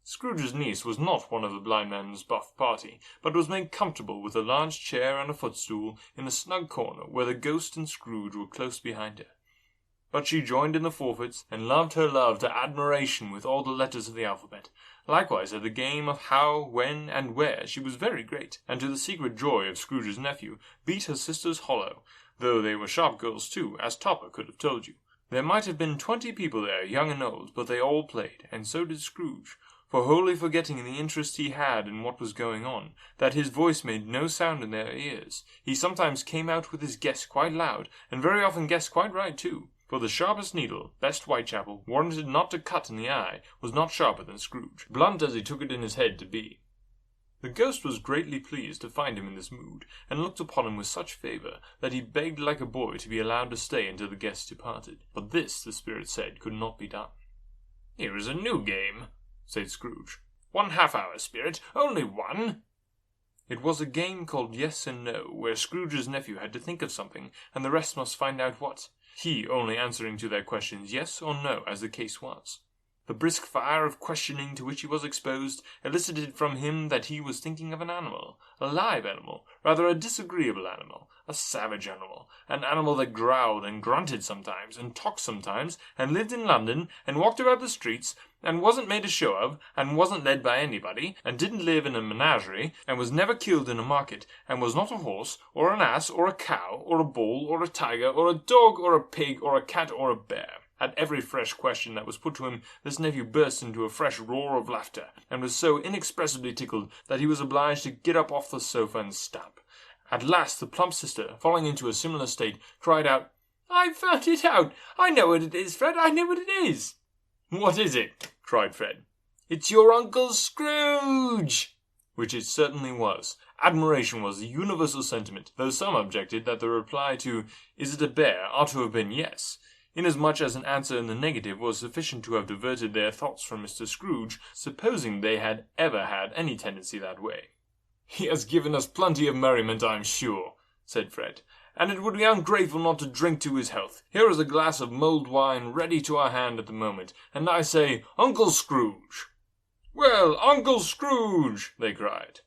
Scrooge's niece was not one of the blind man's buff party, but was made comfortable with a large chair and a footstool in a snug corner where the ghost and Scrooge were close behind her. But she joined in the forfeits, and loved her love to admiration with all the letters of the alphabet. Likewise at the game of how, when, and where she was very great, and to the secret joy of Scrooge's nephew, beat her sisters hollow, though they were sharp girls too, as Topper could have told you. There might have been 20 people there, young and old, but they all played, and so did Scrooge, for wholly forgetting in the interest he had in what was going on, that his voice made no sound in their ears. He sometimes came out with his guess quite loud, and very often guessed quite right too. For the sharpest needle, best Whitechapel, warranted not to cut in the eye, was not sharper than Scrooge, blunt as he took it in his head to be. The ghost was greatly pleased to find him in this mood, and looked upon him with such favour, that he begged like a boy to be allowed to stay until the guests departed. But this, the spirit said, could not be done. "Here is a new game," said Scrooge. "1 half-hour, spirit, only one." It was a game called Yes and No, where Scrooge's nephew had to think of something, and the rest must find out what, he only answering to their questions yes or no, as the case was. The brisk fire of questioning to which he was exposed elicited from him that he was thinking of an animal, a live animal, rather a disagreeable animal, a savage animal, an animal that growled and grunted sometimes, and talked sometimes, and lived in London, and walked about the streets, and wasn't made a show of, and wasn't led by anybody, and didn't live in a menagerie, and was never killed in a market, and was not a horse, or an ass, or a cow, or a bull, or a tiger, or a dog, or a pig, or a cat, or a bear. At every fresh question that was put to him, this nephew burst into a fresh roar of laughter, and was so inexpressibly tickled that he was obliged to get up off the sofa and stamp. At last the plump sister, falling into a similar state, cried out, "I've found it out! I know what it is, Fred, I know what it is!" "What is it?" cried Fred. "It's your Uncle Scrooge!" Which it certainly was. Admiration was the universal sentiment, though some objected that the reply to "Is it a bear?" ought to have been yes, inasmuch as an answer in the negative was sufficient to have diverted their thoughts from Mr. Scrooge, supposing they had ever had any tendency that way. "He has given us plenty of merriment, I am sure," said Fred, "and it would be ungrateful not to drink to his health. Here is a glass of mulled wine ready to our hand at the moment, and I say, Uncle Scrooge!" "Well, Uncle Scrooge!" they cried.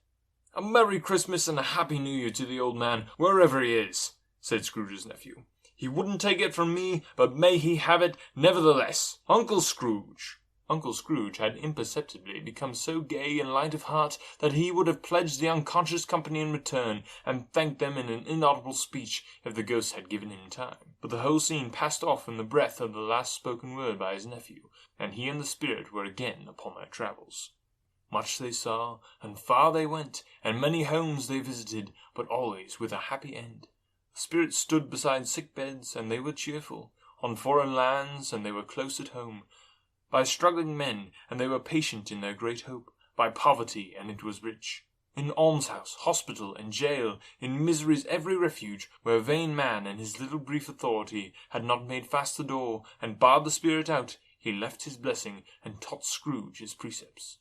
"A Merry Christmas and a Happy New Year to the old man, wherever he is," said Scrooge's nephew. "He wouldn't take it from me, but may he have it nevertheless. Uncle Scrooge!" Uncle Scrooge had imperceptibly become so gay and light of heart that he would have pledged the unconscious company in return, and thanked them in an inaudible speech if the ghost had given him time. But the whole scene passed off in the breath of the last spoken word by his nephew, and he and the spirit were again upon their travels. Much they saw, and far they went, and many homes they visited, but always with a happy end. The spirit stood beside sick beds, and they were cheerful, on foreign lands, and they were close at home, by struggling men, and they were patient in their great hope, by poverty, and it was rich. In almshouse, hospital, and jail, in misery's every refuge, where vain man and his little brief authority had not made fast the door, and barred the spirit out, he left his blessing, and taught Scrooge his precepts.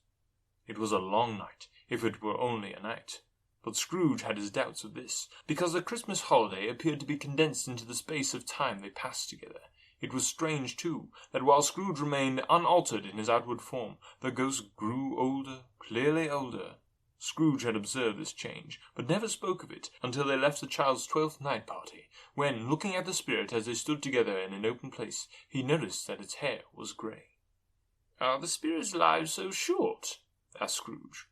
It was a long night, if it were only a night. But Scrooge had his doubts of this, because the Christmas holiday appeared to be condensed into the space of time they passed together. It was strange, too, that while Scrooge remained unaltered in his outward form, the ghost grew older, clearly older. Scrooge had observed this change, but never spoke of it until they left the child's 12th night party, when, looking at the spirit as they stood together in an open place, he noticed that its hair was grey. "Are the spirits' lives so short?" asked Scrooge.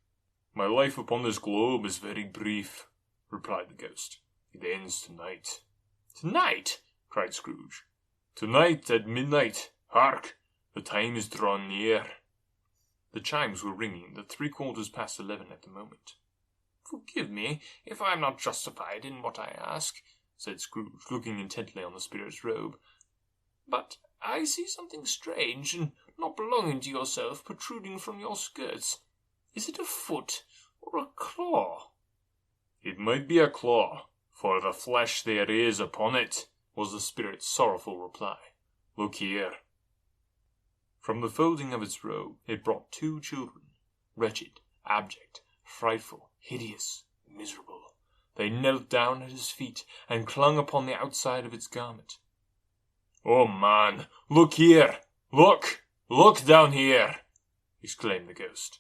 "My life upon this globe is very brief," replied the ghost. "It ends tonight." "Tonight?" cried Scrooge. "Tonight at midnight. Hark! The time is drawn near." The chimes were ringing the 11:15 at the moment. "Forgive me if I am not justified in what I ask," said Scrooge, looking intently on the spirit's robe. "But I see something strange and not belonging to yourself protruding from your skirts. Is it a foot or a claw?" "It might be a claw, for the flesh there is upon it," was the spirit's sorrowful reply. "Look here." From the folding of its robe it brought 2 children, wretched, abject, frightful, hideous, miserable. They knelt down at his feet and clung upon the outside of its garment. "Oh, man, look here! Look! Look down here!" exclaimed the ghost.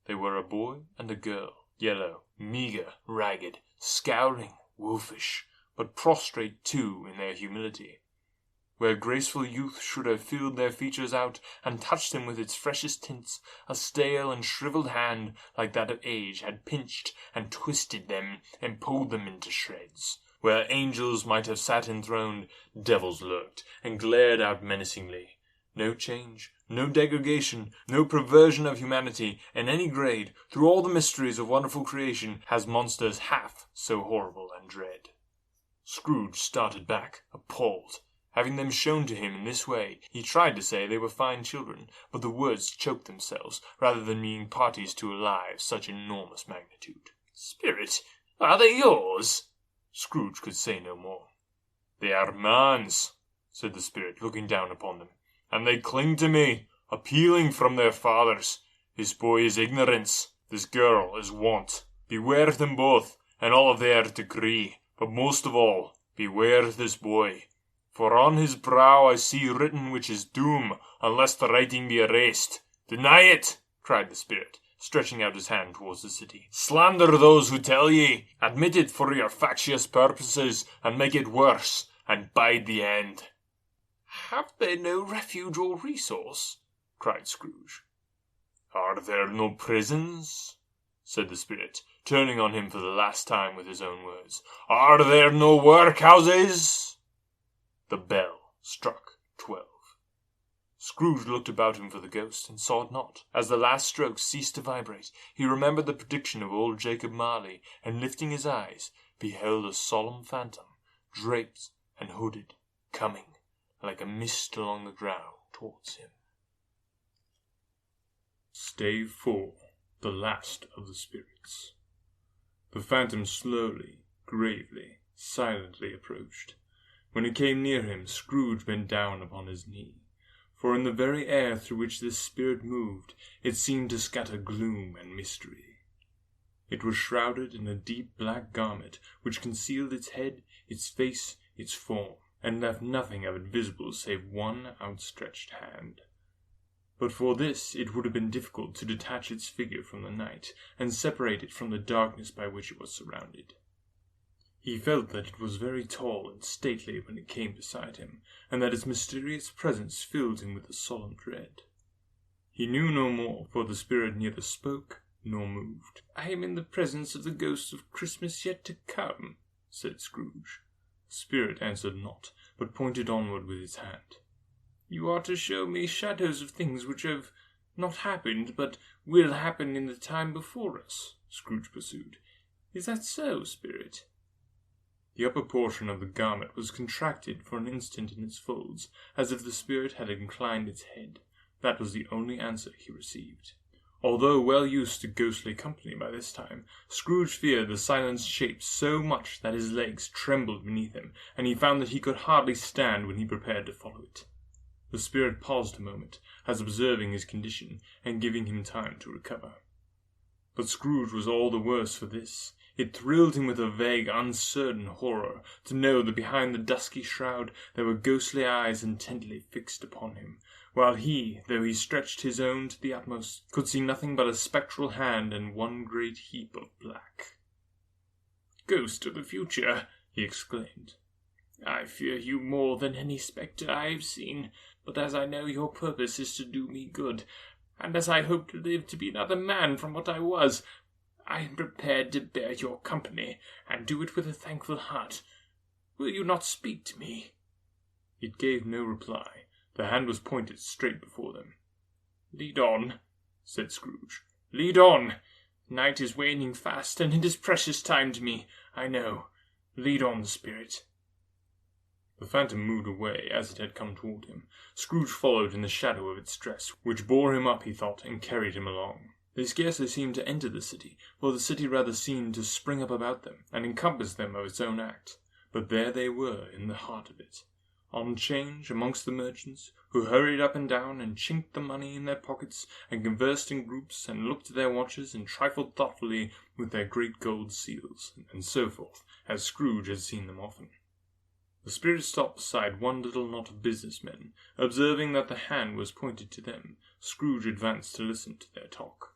They were a boy and a girl, yellow, meagre, ragged, scowling, wolfish, but prostrate too in their humility. Where graceful youth should have filled their features out and touched them with its freshest tints, a stale and shriveled hand like that of age had pinched and twisted them and pulled them into shreds. Where angels might have sat enthroned, devils lurked and glared out menacingly. No change, no degradation, no perversion of humanity in any grade, through all the mysteries of wonderful creation, has monsters half so horrible and dread. Scrooge started back, appalled. Having them shown to him in this way, he tried to say they were fine children, but the words choked themselves, rather than being parties to a lie of such enormous magnitude. "Spirit, are they yours?" Scrooge could say no more. "They are man's," said the spirit, looking down upon them, "and they cling to me, appealing from their fathers. This boy is ignorance, this girl is want. Beware of them both, and all of their degree, but most of all, beware of this boy. For on his brow I see written which is doom, unless the writing be erased. Deny it," cried the spirit, stretching out his hand towards the city. "Slander those who tell ye. Admit it for your factious purposes, and make it worse, and bide the end." "Have they no refuge or resource?" cried Scrooge. "Are there no prisons?" said the spirit, turning on him for the last time with his own words. "Are there no workhouses?" The bell struck 12. Scrooge looked about him for the ghost, and saw it not. As the last stroke ceased to vibrate, he remembered the prediction of old Jacob Marley, and lifting his eyes, beheld a solemn phantom, draped and hooded, coming, like a mist along the ground, towards him. Stave 4. The Last of the Spirits. The phantom slowly, gravely, silently approached. When it came near him, Scrooge bent down upon his knee, for in the very air through which this spirit moved, it seemed to scatter gloom and mystery. It was shrouded in a deep black garment, which concealed its head, its face, its form, and left nothing of it visible save one outstretched hand. But for this it would have been difficult to detach its figure from the night, and separate it from the darkness by which it was surrounded. He felt that it was very tall and stately when it came beside him, and that its mysterious presence filled him with a solemn dread. He knew no more, for the spirit neither spoke nor moved. "I am in the presence of the ghost of Christmas yet to come," said Scrooge. The spirit answered not, but pointed onward with his hand. You are to show me shadows of things which have not happened, but will happen in the time before us, Scrooge pursued. Is that so, Spirit? The upper portion of the garment was contracted for an instant in its folds, as if the spirit had inclined its head. That was the only answer he received. Although well used to ghostly company by this time, Scrooge feared the silenced shape so much that his legs trembled beneath him, and he found that he could hardly stand when he prepared to follow it. The spirit paused a moment, as observing his condition, and giving him time to recover. But Scrooge was all the worse for this. It thrilled him with a vague, uncertain horror to know that behind the dusky shroud there were ghostly eyes intently fixed upon him, while he, though he stretched his own to the utmost, could see nothing but a spectral hand and one great heap of black. "Ghost of the future!" he exclaimed. "I fear you more than any spectre I have seen, but as I know your purpose is to do me good, and as I hope to live to be another man from what I was, I am prepared to bear your company, and do it with a thankful heart. Will you not speak to me?" It gave no reply. The hand was pointed straight before them. "Lead on," said Scrooge. "Lead on. Night is waning fast, and it is precious time to me, I know. Lead on, Spirit." The phantom moved away as it had come toward him. Scrooge followed in the shadow of its dress, which bore him up, he thought, and carried him along. They scarcely seemed to enter the city, for the city rather seemed to spring up about them, and encompass them of its own act. But there they were, in the heart of it, on 'change amongst the merchants, who hurried up and down, and chinked the money in their pockets, and conversed in groups, and looked at their watches, and trifled thoughtfully with their great gold seals, and so forth, as Scrooge had seen them often. The spirit stopped beside one little knot of business men. Observing that the hand was pointed to them, Scrooge advanced to listen to their talk.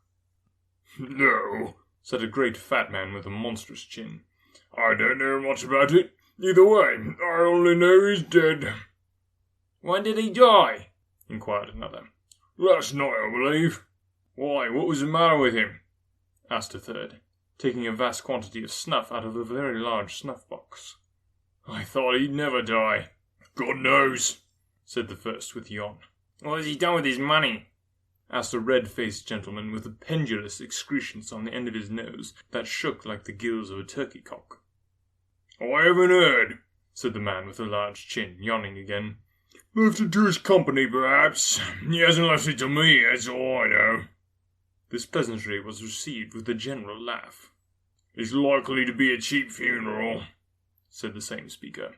"No," said a great fat man with a monstrous chin. "I don't know much about it. Either way, I only know he's dead." "When did he die?" inquired another. "Last night, I believe." "Why, what was the matter with him?" asked a third, taking a vast quantity of snuff out of a very large snuff-box. "I thought he'd never die." "God knows," said the first with a yawn. "What has he done with his money?" asked a red-faced gentleman with a pendulous excrescence on the end of his nose that shook like the gills of a turkey-cock. "I haven't heard," said the man with the large chin, yawning again. "Left it to his company, perhaps. He hasn't left it to me, that's all I know." This pleasantry was received with a general laugh. "It's likely to be a cheap funeral," said the same speaker.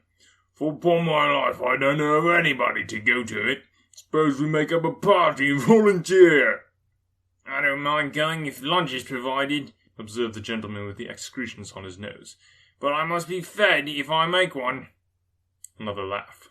"For upon my life I don't know of anybody to go to it. Suppose we make up a party and volunteer." "I don't mind going if lunch is provided," observed the gentleman with the excretions on his nose. "But I must be fed if I make one." Another laugh.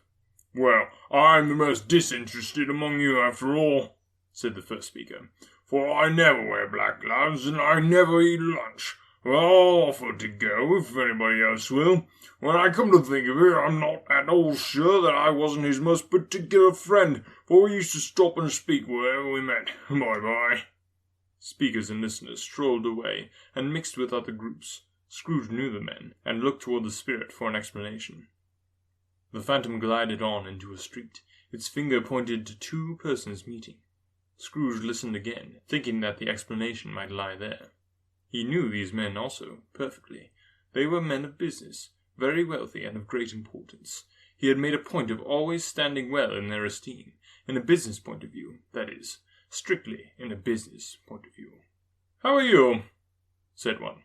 "Well, I'm the most disinterested among you after all," said the first speaker, "for I never wear black gloves and I never eat lunch. Well, I'll offer to go if anybody else will. When I come to think of it, I'm not at all sure that I wasn't his most particular friend, for we used to stop and speak wherever we met. Bye-bye." Speakers and listeners strolled away and mixed with other groups. Scrooge knew the men, and looked toward the spirit for an explanation. The phantom glided on into a street. Its finger pointed to two persons meeting. Scrooge listened again, thinking that the explanation might lie there. He knew these men also, perfectly. They were men of business, very wealthy and of great importance. He had made a point of always standing well in their esteem, in a business point of view, that is, strictly in a business point of view. "How are you?" said one.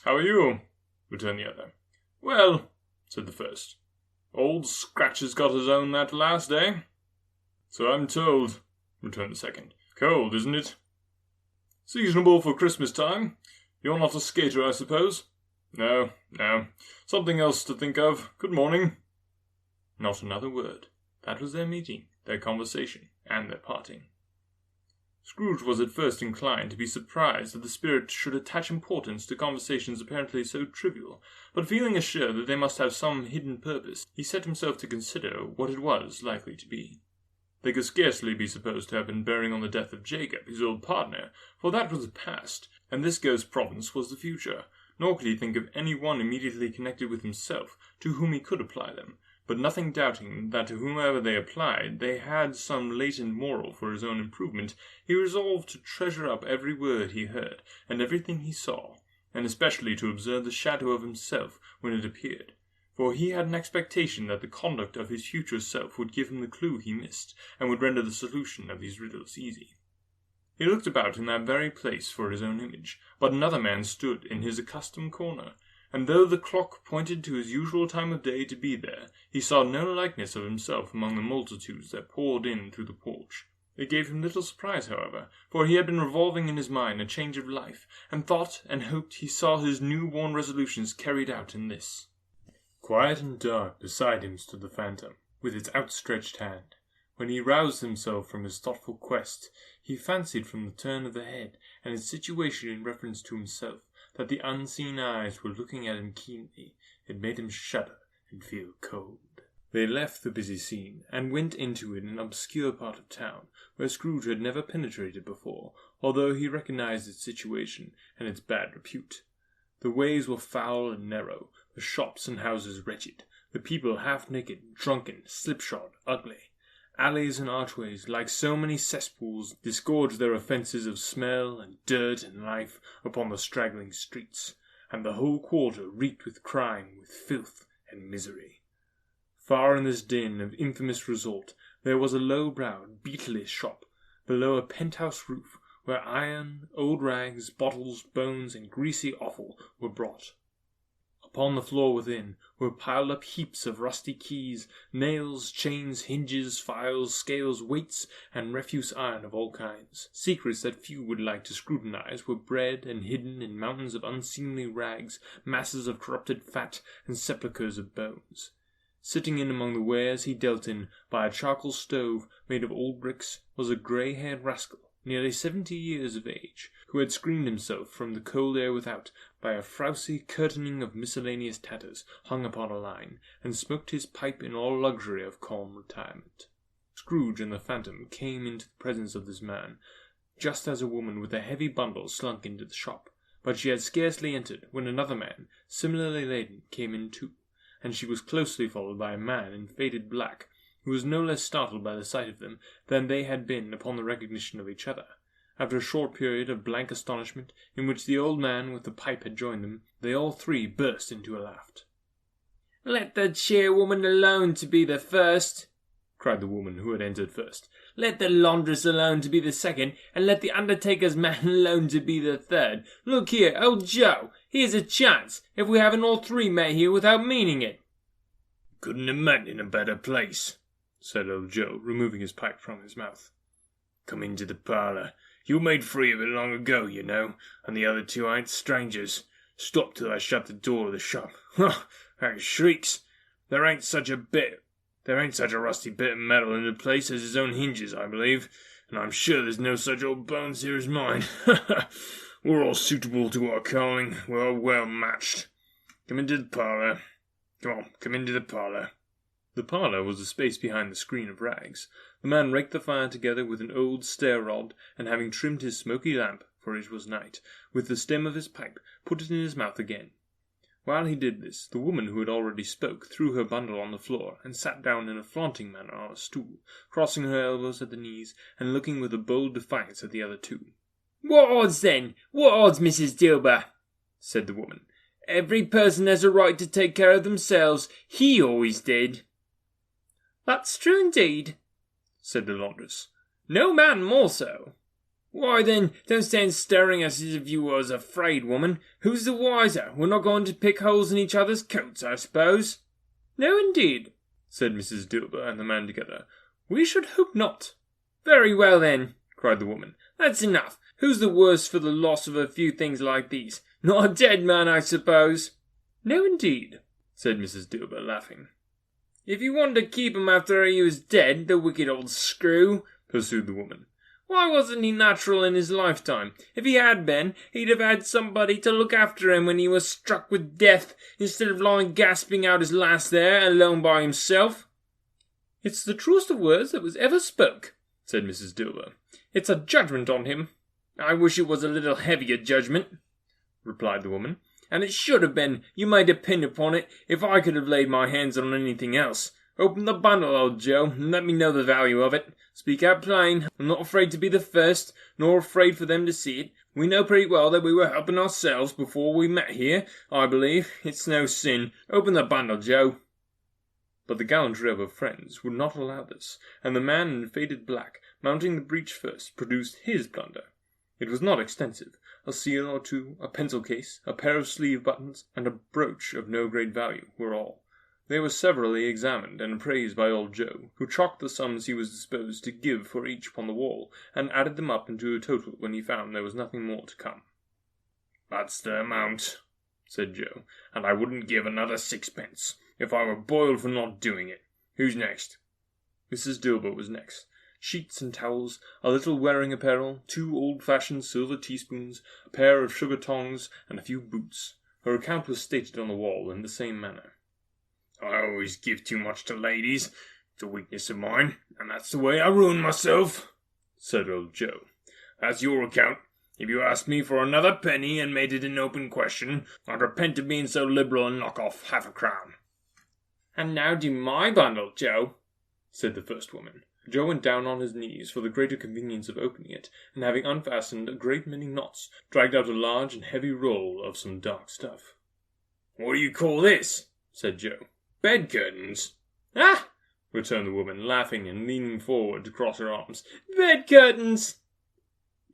"How are you?" returned the other. "Well," said the first. "Old Scratch has got his own that last, eh?" "So I'm told," returned the second. "Cold, isn't it?" "Seasonable for Christmas time. You're not a skater, I suppose?" No. Something else to think of. Good morning." Not another word. That was their meeting, their conversation, and their parting. Scrooge was at first inclined to be surprised that the spirit should attach importance to conversations apparently so trivial, but feeling assured that they must have some hidden purpose, he set himself to consider what it was likely to be. They could scarcely be supposed to have been bearing on the death of Jacob, his old partner, for that was the past, and this ghost province was the future, nor could he think of any one immediately connected with himself to whom he could apply them, but nothing doubting that to whomever they applied they had some latent moral for his own improvement, he resolved to treasure up every word he heard, and everything he saw, and especially to observe the shadow of himself when it appeared, for he had an expectation that the conduct of his future self would give him the clue he missed, and would render the solution of these riddles easy. He looked about in that very place for his own image, but another man stood in his accustomed corner, and though the clock pointed to his usual time of day to be there, he saw no likeness of himself among the multitudes that poured in through the porch. It gave him little surprise, however, for he had been revolving in his mind a change of life, and thought and hoped he saw his new-born resolutions carried out in this. Quiet and dark beside him stood the phantom, with its outstretched hand. When he roused himself from his thoughtful quest, he fancied from the turn of the head, and its situation in reference to himself, that the unseen eyes were looking at him keenly. It made him shudder and feel cold. They left the busy scene, and went into an obscure part of town, where Scrooge had never penetrated before, although he recognized its situation and its bad repute. The ways were foul and narrow, the shops and houses wretched, the people half-naked, drunken, slipshod, ugly. Alleys and archways, like so many cesspools, disgorged their offences of smell and dirt and life upon the straggling streets, and the whole quarter reeked with crime, with filth and misery. Far in this din of infamous resort there was a low-browed, beetlish shop, below a penthouse roof, where iron, old rags, bottles, bones, and greasy offal were brought. Upon the floor within were piled up heaps of rusty keys, nails, chains, hinges, files, scales, weights, and refuse iron of all kinds. Secrets that few would like to scrutinize were bred and hidden in mountains of unseemly rags, masses of corrupted fat, and sepulchres of bones. Sitting in among the wares he dealt in, by a charcoal stove made of old bricks, was a grey-haired rascal, nearly 70 years of age, who had screened himself from the cold air without by a frowsy curtaining of miscellaneous tatters hung upon a line, and smoked his pipe in all luxury of calm retirement. Scrooge and the phantom came into the presence of this man, just as a woman with a heavy bundle slunk into the shop, but she had scarcely entered when another man, similarly laden, came in too, and she was closely followed by a man in faded black, who was no less startled by the sight of them than they had been upon the recognition of each other. After a short period of blank astonishment, in which the old man with the pipe had joined them, they all three burst into a laugh. "Let the chairwoman alone to be the first," cried the woman who had entered first. "Let the laundress alone to be the second, and let the undertaker's man alone to be the third. Look here, old Joe, here's a chance, if we haven't all three met here without meaning it." "Couldn't have met in a better place," said old Joe, removing his pipe from his mouth. "Come into the parlour. You made free of it long ago, you know, and the other two ain't strangers. Stop till I shut the door of the shop. Ha! How he shrieks! There ain't such a rusty bit of metal in the place as his own hinges, I believe, and I'm sure there's no such old bones here as mine. Ha ha! We're all suitable to our calling. We're all well matched. Come into the parlour. Come into the parlour." The parlour was the space behind the screen of rags. The man raked the fire together with an old stair-rod, and having trimmed his smoky lamp, for it was night, with the stem of his pipe, put it in his mouth again. While he did this, the woman who had already spoke threw her bundle on the floor, and sat down in a flaunting manner on a stool, crossing her elbows at the knees, and looking with a bold defiance at the other two. "What odds, then? What odds, Mrs. Dilber?" said the woman. "Every person has a right to take care of themselves. He always did." "That's true indeed," said the laundress. "No man more so." "Why then, don't stand staring at us as if you was afraid, woman. Who's the wiser? We're not going to pick holes in each other's coats, I suppose?" "No, indeed," said Mrs. Dilber and the man together. "We should hope not." "Very well, then," cried the woman. "That's enough. Who's the worse for the loss of a few things like these? Not a dead man, I suppose?" "No, indeed," said Mrs. Dilber, laughing. "If you wanted to keep him after he was dead, the wicked old screw," pursued the woman, "why wasn't he natural in his lifetime? If he had been, he'd have had somebody to look after him when he was struck with death, instead of lying gasping out his last there, alone by himself." "It's the truest of words that was ever spoke," said Mrs. Dilber. "It's a judgment on him." "I wish it was a little heavier judgment," replied the woman. "And it should have been, you may depend upon it, if I could have laid my hands on anything else. Open the bundle, old Joe, and let me know the value of it. Speak out plain. I'm not afraid to be the first, nor afraid for them to see it. We know pretty well that we were helping ourselves before we met here, I believe. It's no sin. Open the bundle, Joe. But the gallant trio of friends would not allow this, and the man in faded black, mounting the breech first, produced his plunder. It was not extensive. A seal or two, a pencil case, a pair of sleeve buttons, and a brooch of no great value were all. They were severally examined and appraised by old Joe, who chalked the sums he was disposed to give for each upon the wall, and added them up into a total when he found there was nothing more to come. "That's the amount," said Joe, "and I wouldn't give another sixpence, if I were boiled for not doing it. Who's next?" Mrs. Dilber was next. Sheets and towels, a little wearing apparel, 2 old-fashioned silver teaspoons, a pair of sugar tongs, and a few boots. Her account was stated on the wall in the same manner. "I always give too much to ladies. It's a weakness of mine, and that's the way I ruin myself," said old Joe. "That's your account. If you asked me for another penny and made it an open question, I'd repent of being so liberal and knock off half a crown." "And now do my bundle, Joe," said the first woman. Joe went down on his knees for the greater convenience of opening it, and having unfastened a great many knots, dragged out a large and heavy roll of some dark stuff. "What do you call this?" said Joe. "Bed curtains." "Ah!" returned the woman, laughing and leaning forward to cross her arms. "Bed curtains!"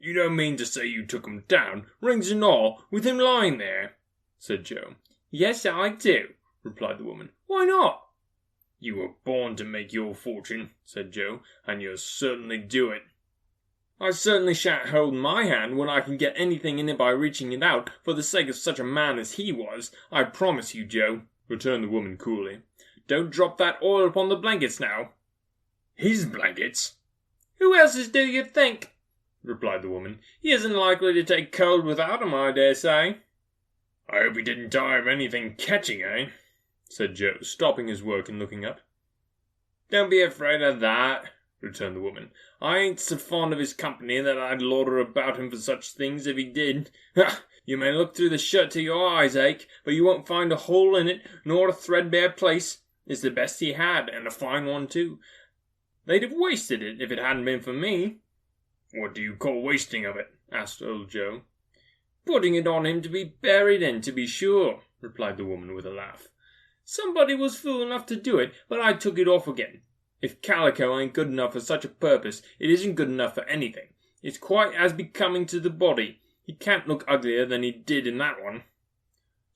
"You don't mean to say you took 'em down, rings and all, with him lying there?" said Joe. "Yes, I do," replied the woman. "Why not?" "You were born to make your fortune," said Joe, "and you'll certainly do it." "I certainly shan't hold my hand when I can get anything in it by reaching it out, for the sake of such a man as he was, I promise you, Joe," returned the woman coolly. "Don't drop that oil upon the blankets now." "His blankets?" "Who else's do you think?" replied the woman. "He isn't likely to take cold without 'em, I dare say." "I hope he didn't die of anything catching, eh?" said Joe, stopping his work and looking up. "Don't be afraid of that," returned the woman. "I ain't so fond of his company that I'd loiter about him for such things if he did. Ha! You may look through the shirt till your eyes ache, but you won't find a hole in it, nor a threadbare place. It's the best he had, and a fine one too. They'd have wasted it if it hadn't been for me." "What do you call wasting of it?" asked old Joe. "Putting it on him to be buried in, to be sure," replied the woman with a laugh. "Somebody was fool enough to do it, but I took it off again. If calico ain't good enough for such a purpose, it isn't good enough for anything. It's quite as becoming to the body. He can't look uglier than he did in that one."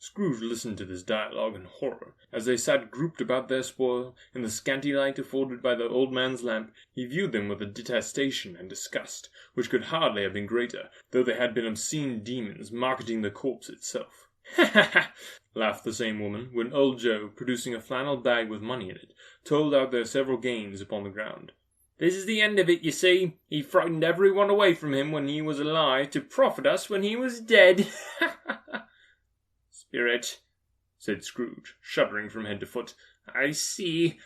Scrooge listened to this dialogue in horror. As they sat grouped about their spoil, in the scanty light afforded by the old man's lamp, he viewed them with a detestation and disgust, which could hardly have been greater, though they had been obscene demons marketing the corpse itself. "Ha ha ha!" laughed the same woman, when old Joe, producing a flannel bag with money in it, told out their several gains upon the ground. "This is the end of it, you see. He frightened every one away from him when he was alive, to profit us when he was dead. Ha ha ha!" "Spirit," said Scrooge, shuddering from head to foot. I see.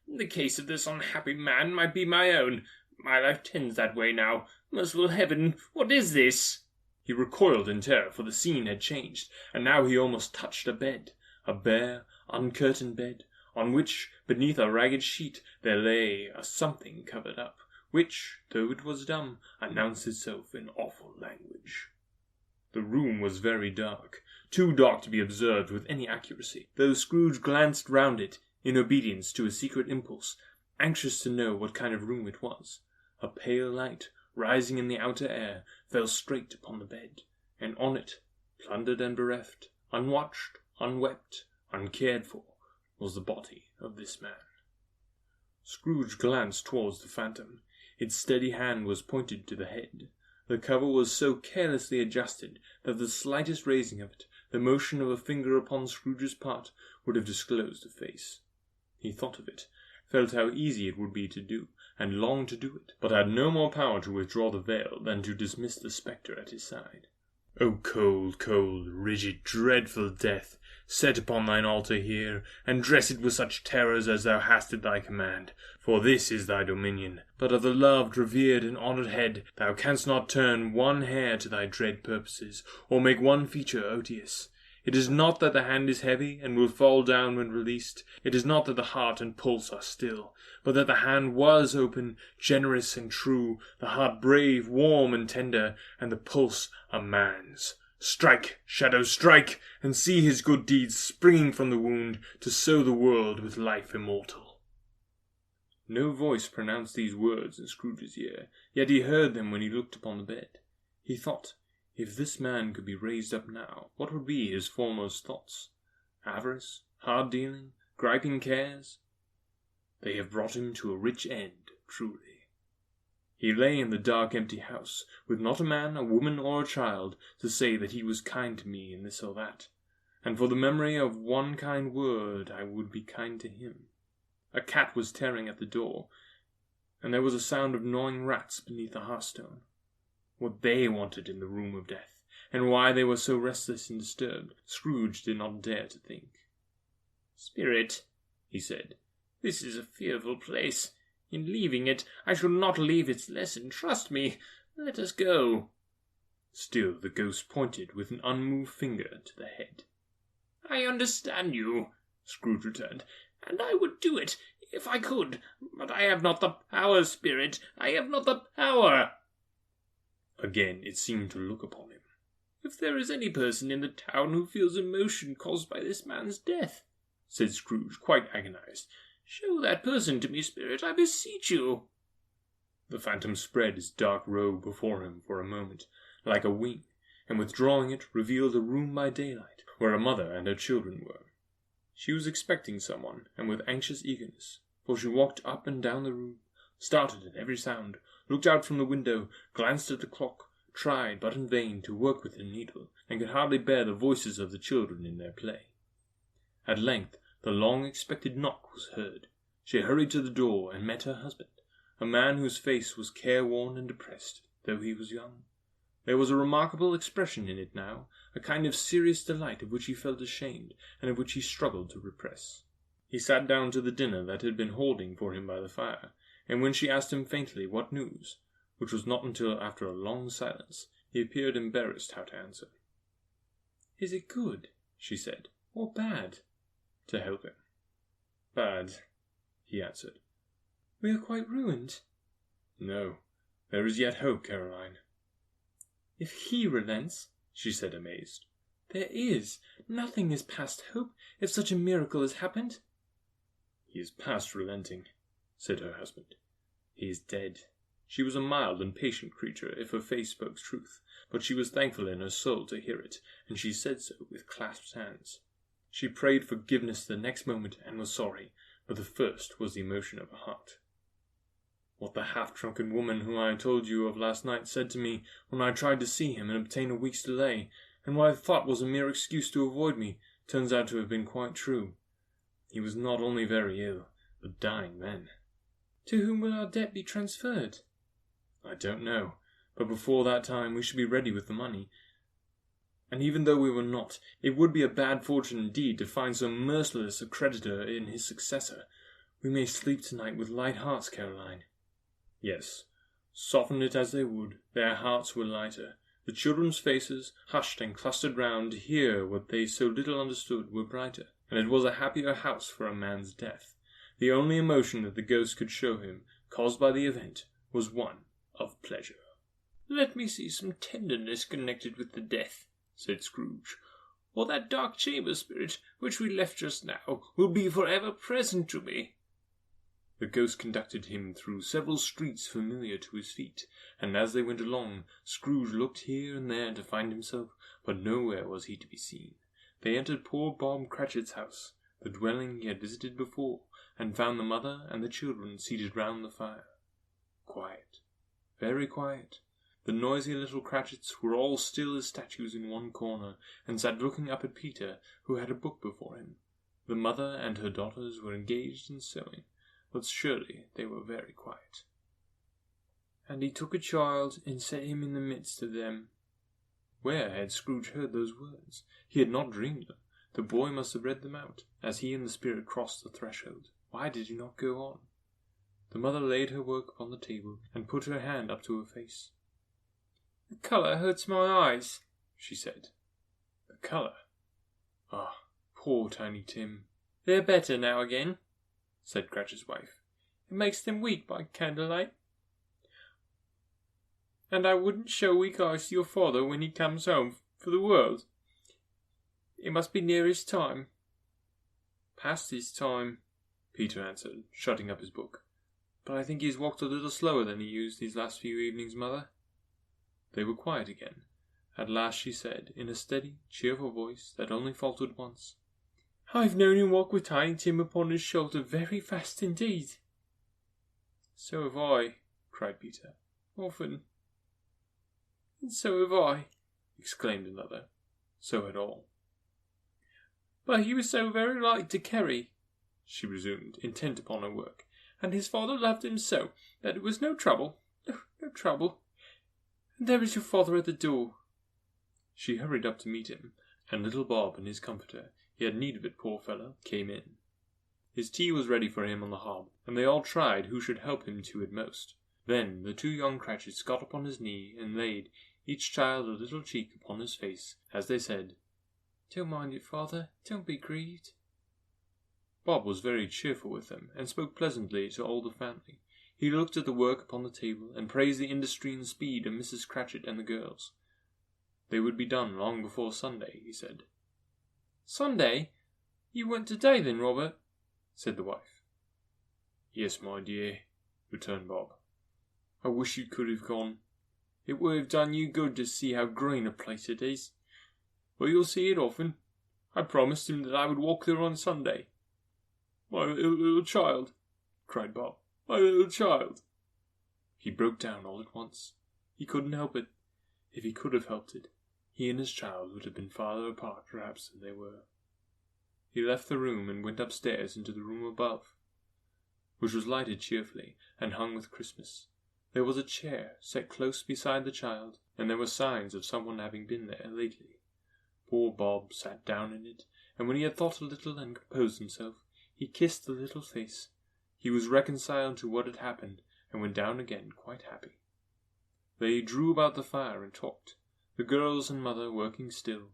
The case of this unhappy man might be my own. My life tends that way now. Merciful heaven, what is this?" He recoiled in terror, for the scene had changed, and now he almost touched a bed, a bare, uncurtained bed, on which, beneath a ragged sheet, there lay a something covered up, which, though it was dumb, announced itself in awful language. The room was very dark, too dark to be observed with any accuracy, though Scrooge glanced round it, in obedience to a secret impulse, anxious to know what kind of room it was. A pale light, rising in the outer air, fell straight upon the bed, and on it, plundered and bereft, unwatched, unwept, uncared for, was the body of this man. Scrooge glanced towards the phantom. Its steady hand was pointed to the head. The cover was so carelessly adjusted that the slightest raising of it, the motion of a finger upon Scrooge's part, would have disclosed the face. He thought of it, felt how easy it would be to do, and longed to do it, but had no more power to withdraw the veil than to dismiss the spectre at his side. "O cold, cold, rigid, dreadful death, set upon thine altar here, and dress it with such terrors as thou hast at thy command, for this is thy dominion. But of the loved, revered, and honoured head, thou canst not turn one hair to thy dread purposes, or make one feature odious. It is not that the hand is heavy and will fall down when released. It is not that the heart and pulse are still, but that the hand was open, generous and true, the heart brave, warm and tender, and the pulse a man's. Strike, shadow, strike, and see his good deeds springing from the wound to sow the world with life immortal. No voice pronounced these words in Scrooge's ear, yet he heard them when he looked upon the bed. He thought, if this man could be raised up now, what would be his foremost thoughts? Avarice, hard dealing, griping cares? They have brought him to a rich end, truly. He lay in the dark empty house, with not a man, a woman, or a child, to say that he was kind to me in this or that, and for the memory of one kind word I would be kind to him. A cat was tearing at the door, and there was a sound of gnawing rats beneath the hearthstone. What they wanted in the room of death, and why they were so restless and disturbed, Scrooge did not dare to think. "Spirit," he said, "this is a fearful place. In leaving it, I shall not leave its lesson. Trust me. Let us go." Still the ghost pointed with an unmoved finger to the head. "I understand you," Scrooge returned, "and I would do it, if I could. But I have not the power, Spirit. I have not the power." Again it seemed to look upon him. "If there is any person in the town who feels emotion caused by this man's death," said Scrooge, quite agonized, "show that person to me, Spirit, I beseech you." The phantom spread his dark robe before him for a moment, like a wing, and withdrawing it, revealed a room by daylight, where a mother and her children were. She was expecting someone, and with anxious eagerness, for she walked up and down the room, started at every sound, looked out from the window, glanced at the clock, tried, but in vain, to work with her needle, and could hardly bear the voices of the children in their play. At length the long-expected knock was heard. She hurried to the door, and met her husband, a man whose face was careworn and depressed, though he was young. There was a remarkable expression in it now, a kind of serious delight of which he felt ashamed, and of which he struggled to repress. He sat down to the dinner that had been holding for him by the fire, and when she asked him faintly what news, which was not until after a long silence, he appeared embarrassed how to answer. "Is it good," she said, "or bad?" To help him. "Bad," he answered. "We are quite ruined." "No, there is yet hope, Caroline." "If he relents," she said, amazed. "There is. Nothing is past hope, if such a miracle has happened." "He is past relenting," said her husband. "He is dead." She was a mild and patient creature, if her face spoke truth, but she was thankful in her soul to hear it, and she said so with clasped hands. She prayed forgiveness the next moment, and was sorry, but the first was the emotion of her heart. "What the half-drunken woman whom I told you of last night said to me when I tried to see him and obtain a week's delay, and what I thought was a mere excuse to avoid me, turns out to have been quite true. He was not only very ill, but dying then." "To whom will our debt be transferred?" "I don't know, but before that time we should be ready with the money. And even though we were not, it would be a bad fortune indeed to find so merciless a creditor in his successor. We may sleep tonight with light hearts, Caroline." Yes, soften it as they would, their hearts were lighter. The children's faces, hushed and clustered round to hear what they so little understood, were brighter, and it was a happier house for a man's death. The only emotion that the ghost could show him, caused by the event, was one of pleasure. "Let me see some tenderness connected with the death," said Scrooge, "or that dark chamber, Spirit, which we left just now, will be for ever present to me." The ghost conducted him through several streets familiar to his feet, and as they went along, Scrooge looked here and there to find himself, but nowhere was he to be seen. They entered poor Bob Cratchit's house, the dwelling he had visited before, and found the mother and the children seated round the fire. Quiet, very quiet. The noisy little Cratchits were all still as statues in one corner, and sat looking up at Peter, who had a book before him. The mother and her daughters were engaged in sewing, but surely they were very quiet. "And he took a child and set him in the midst of them." Where had Scrooge heard those words? He had not dreamed them. The boy must have read them out, as he and the spirit crossed the threshold. Why did he not go on? The mother laid her work upon the table, and put her hand up to her face. "The colour hurts my eyes," she said. "The colour?" Ah, poor Tiny Tim. They're better now again, said Cratchit's wife. It makes them weak by candlelight. And I wouldn't show weak eyes to your father when he comes home for the world. It must be near his time. Past his time, Peter answered, shutting up his book. But I think he's walked a little slower than he used these last few evenings, Mother. They were quiet again. At last she said, in a steady, cheerful voice that only faltered once, I've known him walk with Tiny Tim upon his shoulder very fast indeed. So have I, cried Peter. Often. And so have I, exclaimed another. So had all. But he was so very light to carry, she resumed, intent upon her work, and his father loved him so that it was no trouble, no trouble. And there is your father at the door. She hurried up to meet him, and little Bob and his comforter, he had need of it, poor fellow, came in. His tea was ready for him on the hob, and they all tried who should help him to it most. Then the 2 young Cratchits got upon his knee, and laid each child a little cheek upon his face, as they said, Don't mind it, father, don't be grieved. Bob was very cheerful with them, and spoke pleasantly to all the family. He looked at the work upon the table, and praised the industry and speed of Mrs. Cratchit and the girls. They would be done long before Sunday, he said. Sunday? You went today then, Robert? Said the wife. Yes, my dear, returned Bob. I wish you could have gone. It would have done you good to see how green a place it is. But you'll see it often. I promised him that I would walk there on Sunday. My little child, cried Bob. My little child. He broke down all at once. He couldn't help it. If he could have helped it, he and his child would have been farther apart perhaps than they were. He left the room and went upstairs into the room above, which was lighted cheerfully and hung with Christmas. There was a chair set close beside the child, and there were signs of someone having been there lately. Poor Bob sat down in it, and when he had thought a little and composed himself, he kissed the little face. He was reconciled to what had happened, and went down again quite happy. They drew about the fire and talked, the girls and mother working still.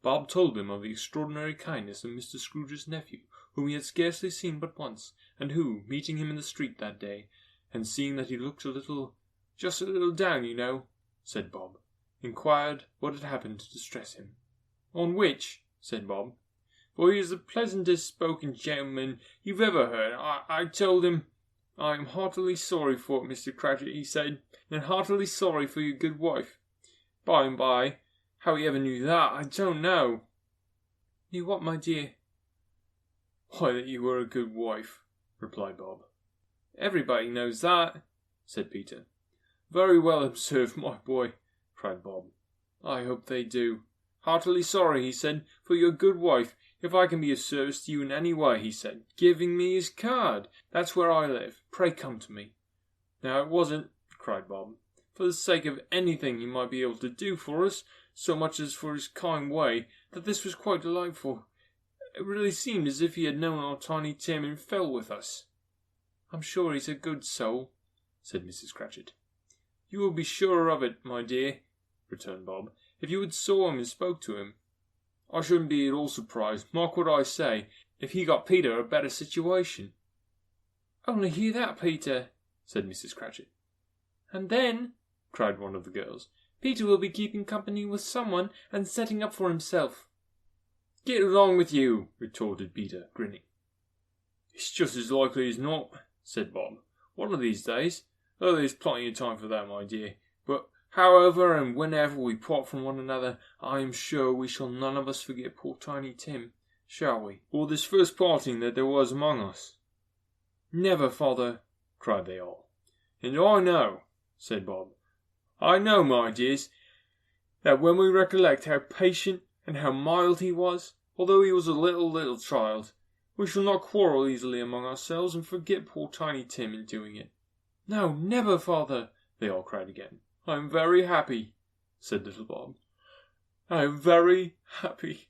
Bob told them of the extraordinary kindness of Mr. Scrooge's nephew, whom he had scarcely seen but once, and who, meeting him in the street that day, and seeing that he looked just a little down, you know, said Bob, inquired what had happened to distress him. On which, said Bob, for he is the pleasantest spoken gentleman you've ever heard, I told him, I am heartily sorry for it, Mr. Cratchit, he said, and heartily sorry for your good wife. By and by, how he ever knew that, I don't know. Knew what, my dear? Why, that you were a good wife, replied Bob. Everybody knows that, said Peter. Very well observed, my boy, cried Bob. I hope they do. Heartily sorry, he said, for your good wife. If I can be of service to you in any way, he said, giving me his card. That's where I live. Pray come to me. Now it wasn't, cried Bob, for the sake of anything he might be able to do for us, so much as for his kind way, that this was quite delightful. It really seemed as if he had known our Tiny Tim and fell with us. I'm sure he's a good soul, said Mrs. Cratchit. You will be sure of it, my dear, returned Bob, if you had saw him and spoke to him. I shouldn't be at all surprised, mark what I say, if he got Peter a better situation. Only hear that, Peter, said Mrs. Cratchit. And then, cried one of the girls, Peter will be keeping company with someone and setting up for himself. Get along with you, retorted Peter, grinning. It's just as likely as not, said Bob. One of these days, though there's plenty of time for that, my dear. But however and whenever we part from one another, I am sure we shall none of us forget poor Tiny Tim, shall we? Or this first parting that there was among us. Never, father, cried they all. And I know, said Bob, I know, my dears, that when we recollect how patient and how mild he was, although he was a little child, we shall not quarrel easily among ourselves and forget poor Tiny Tim in doing it. No, never, father, they all cried again. I am very happy, said little Bob. I am very happy.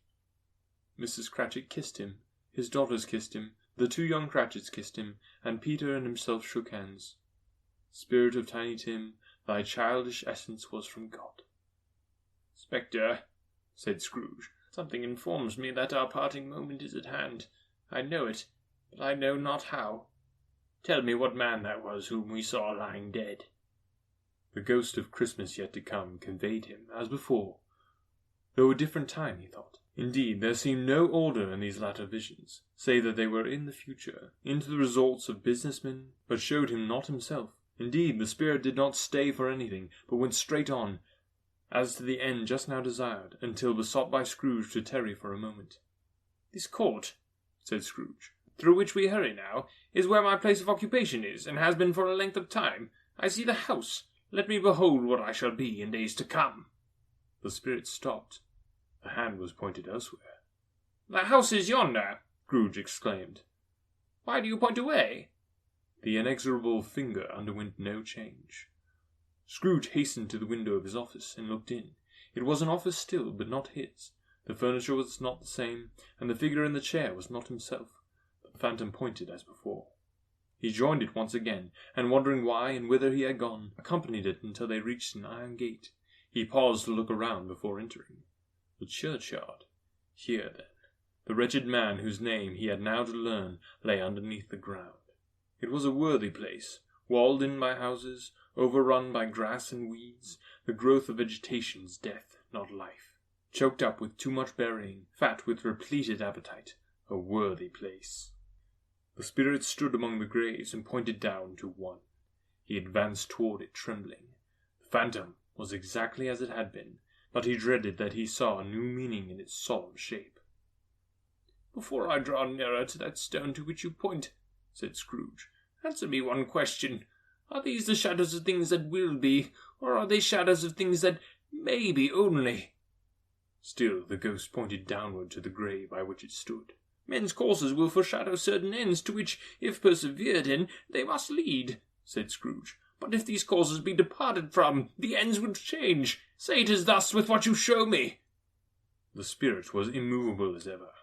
Mrs. Cratchit kissed him, his daughters kissed him, the 2 young Cratchits kissed him, and Peter and himself shook hands. Spirit of Tiny Tim, thy childish essence was from God. Spectre, said Scrooge, Something informs me that our parting moment is at hand. I know it, but I know not how. Tell me what man that was whom we saw lying dead." The ghost of Christmas yet to come conveyed him, as before, though a different time, he thought. Indeed, there seemed no order in these latter visions, save that they were in the future, into the resorts of businessmen, but showed him not himself. Indeed, the spirit did not stay for anything, but went straight on, as to the end just now desired, until besought by Scrooge to tarry for a moment. "This court," said Scrooge, "through which we hurry now, is where my place of occupation is, and has been for a length of time. I see the house. Let me behold what I shall be in days to come." The spirit stopped. The hand was pointed elsewhere. "The house is yonder," Scrooge exclaimed. "Why do you point away?" The inexorable finger underwent no change. Scrooge hastened to the window of his office and looked in. It was an office still, but not his. The furniture was not the same, and the figure in the chair was not himself. But the phantom pointed as before. He joined it once again, and wondering why and whither he had gone, accompanied it until they reached an iron gate. He paused to look around before entering. The churchyard. Here, then, the wretched man whose name he had now to learn lay underneath the ground. It was a worthy place, walled in by houses, overrun by grass and weeds, the growth of vegetation's death, not life, choked up with too much burying, fat with repleted appetite, a worthy place. The spirit stood among the graves and pointed down to one. He advanced toward it, trembling. The phantom was exactly as it had been, but he dreaded that he saw a new meaning in its solemn shape. "Before I draw nearer to that stone to which you point," said Scrooge, "answer me one question. Are these the shadows of things that will be, or are they shadows of things that may be only?" Still the ghost pointed downward to the grave by which it stood. "Men's courses will foreshadow certain ends to which, if persevered in, they must lead," said Scrooge. "But if these courses be departed from, the ends would change. Say it is thus with what you show me." The spirit was immovable as ever.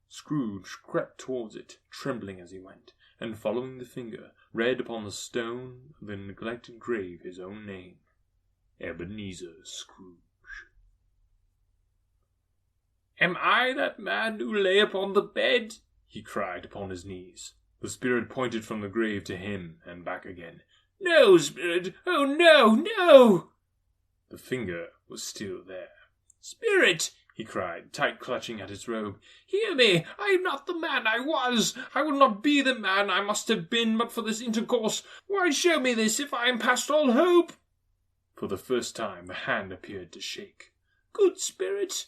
Scrooge crept towards it, trembling as he went, and following the finger, read upon the stone of the neglected grave his own name, Ebenezer Scrooge. "Am I that man who lay upon the bed?" he cried upon his knees. The spirit pointed from the grave to him and back again. "No, spirit! Oh, no, no!" The finger was still there. "Spirit!" he cried, tight clutching at his robe. "Hear me! I am not the man I was. I will not be the man I must have been but for this intercourse. Why show me this if I am past all hope?" For the first time the hand appeared to shake. "Good spirit,"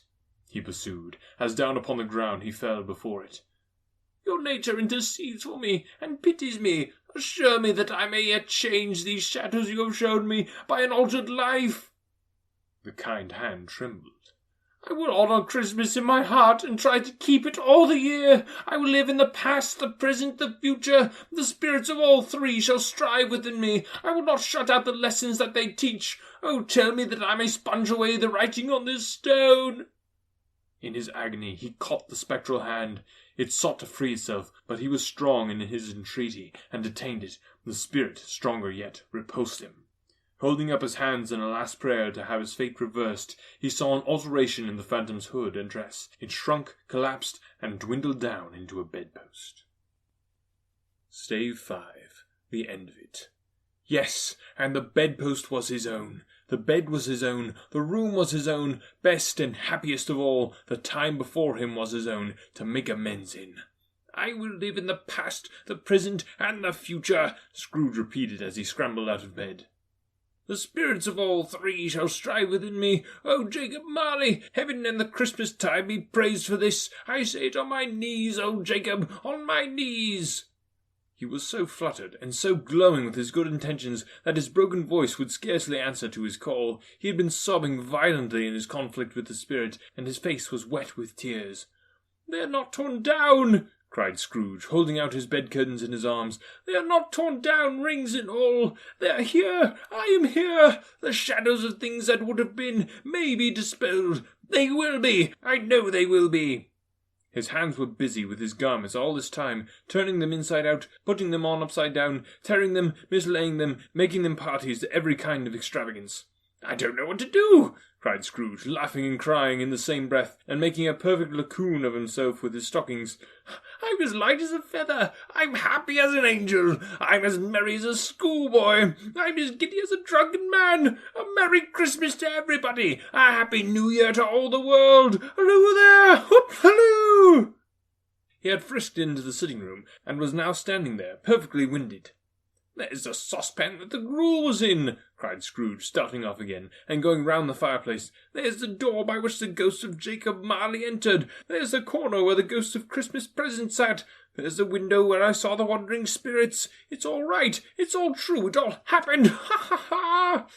he pursued, as down upon the ground he fell before it, "your nature intercedes for me and pities me. Assure me that I may yet change these shadows you have shown me by an altered life." The kind hand trembled. "I will honour Christmas in my heart and try to keep it all the year. I will live in the past, the present, the future. The spirits of all three shall strive within me. I will not shut out the lessons that they teach. Oh, tell me that I may sponge away the writing on this stone." In his agony he caught the spectral hand. It sought to free itself, but he was strong in his entreaty, and detained it. The spirit, stronger yet, repulsed him. Holding up his hands in a last prayer to have his fate reversed, he saw an alteration in the phantom's hood and dress. It shrunk, collapsed, and dwindled down into a bedpost. Stave 5. The end of it. Yes, and the bedpost was his own. The bed was his own. The room was his own. Best and happiest of all, the time before him was his own, to make amends in. "I will live in the past, the present, and the future," Scrooge repeated as he scrambled out of bed. "The spirits of all three shall strive within me. Oh, Jacob Marley, heaven and the Christmas tide be praised for this. I say it on my knees, oh, Jacob, on my knees." He was so fluttered and so glowing with his good intentions that his broken voice would scarcely answer to his call. He had been sobbing violently in his conflict with the spirit, and his face was wet with tears. "They are not torn down," cried Scrooge, holding out his bed curtains in his arms. "They are not torn down, rings and all. They are here. I am here. The shadows of things that would have been may be dispelled. They will be. I know they will be." His hands were busy with his garments all this time, turning them inside out, putting them on upside down, tearing them, mislaying them, making them parties to every kind of extravagance. "I don't know what to do," cried Scrooge, laughing and crying in the same breath, and making a perfect lacoon of himself with his stockings. "I'm as light as a feather. I'm happy as an angel. I'm as merry as a schoolboy. I'm as giddy as a drunken man. A Merry Christmas to everybody. A Happy New Year to all the world. Halloo there! Whoop, halloo!" He had frisked into the sitting-room, and was now standing there, perfectly winded. "There's the saucepan that the gruel was in," cried Scrooge, starting off again, and going round the fireplace. "There's the door by which the ghost of Jacob Marley entered. There's the corner where the ghost of Christmas Present sat. There's the window where I saw the wandering spirits. It's all right. It's all true. It all happened. Ha, ha, ha!"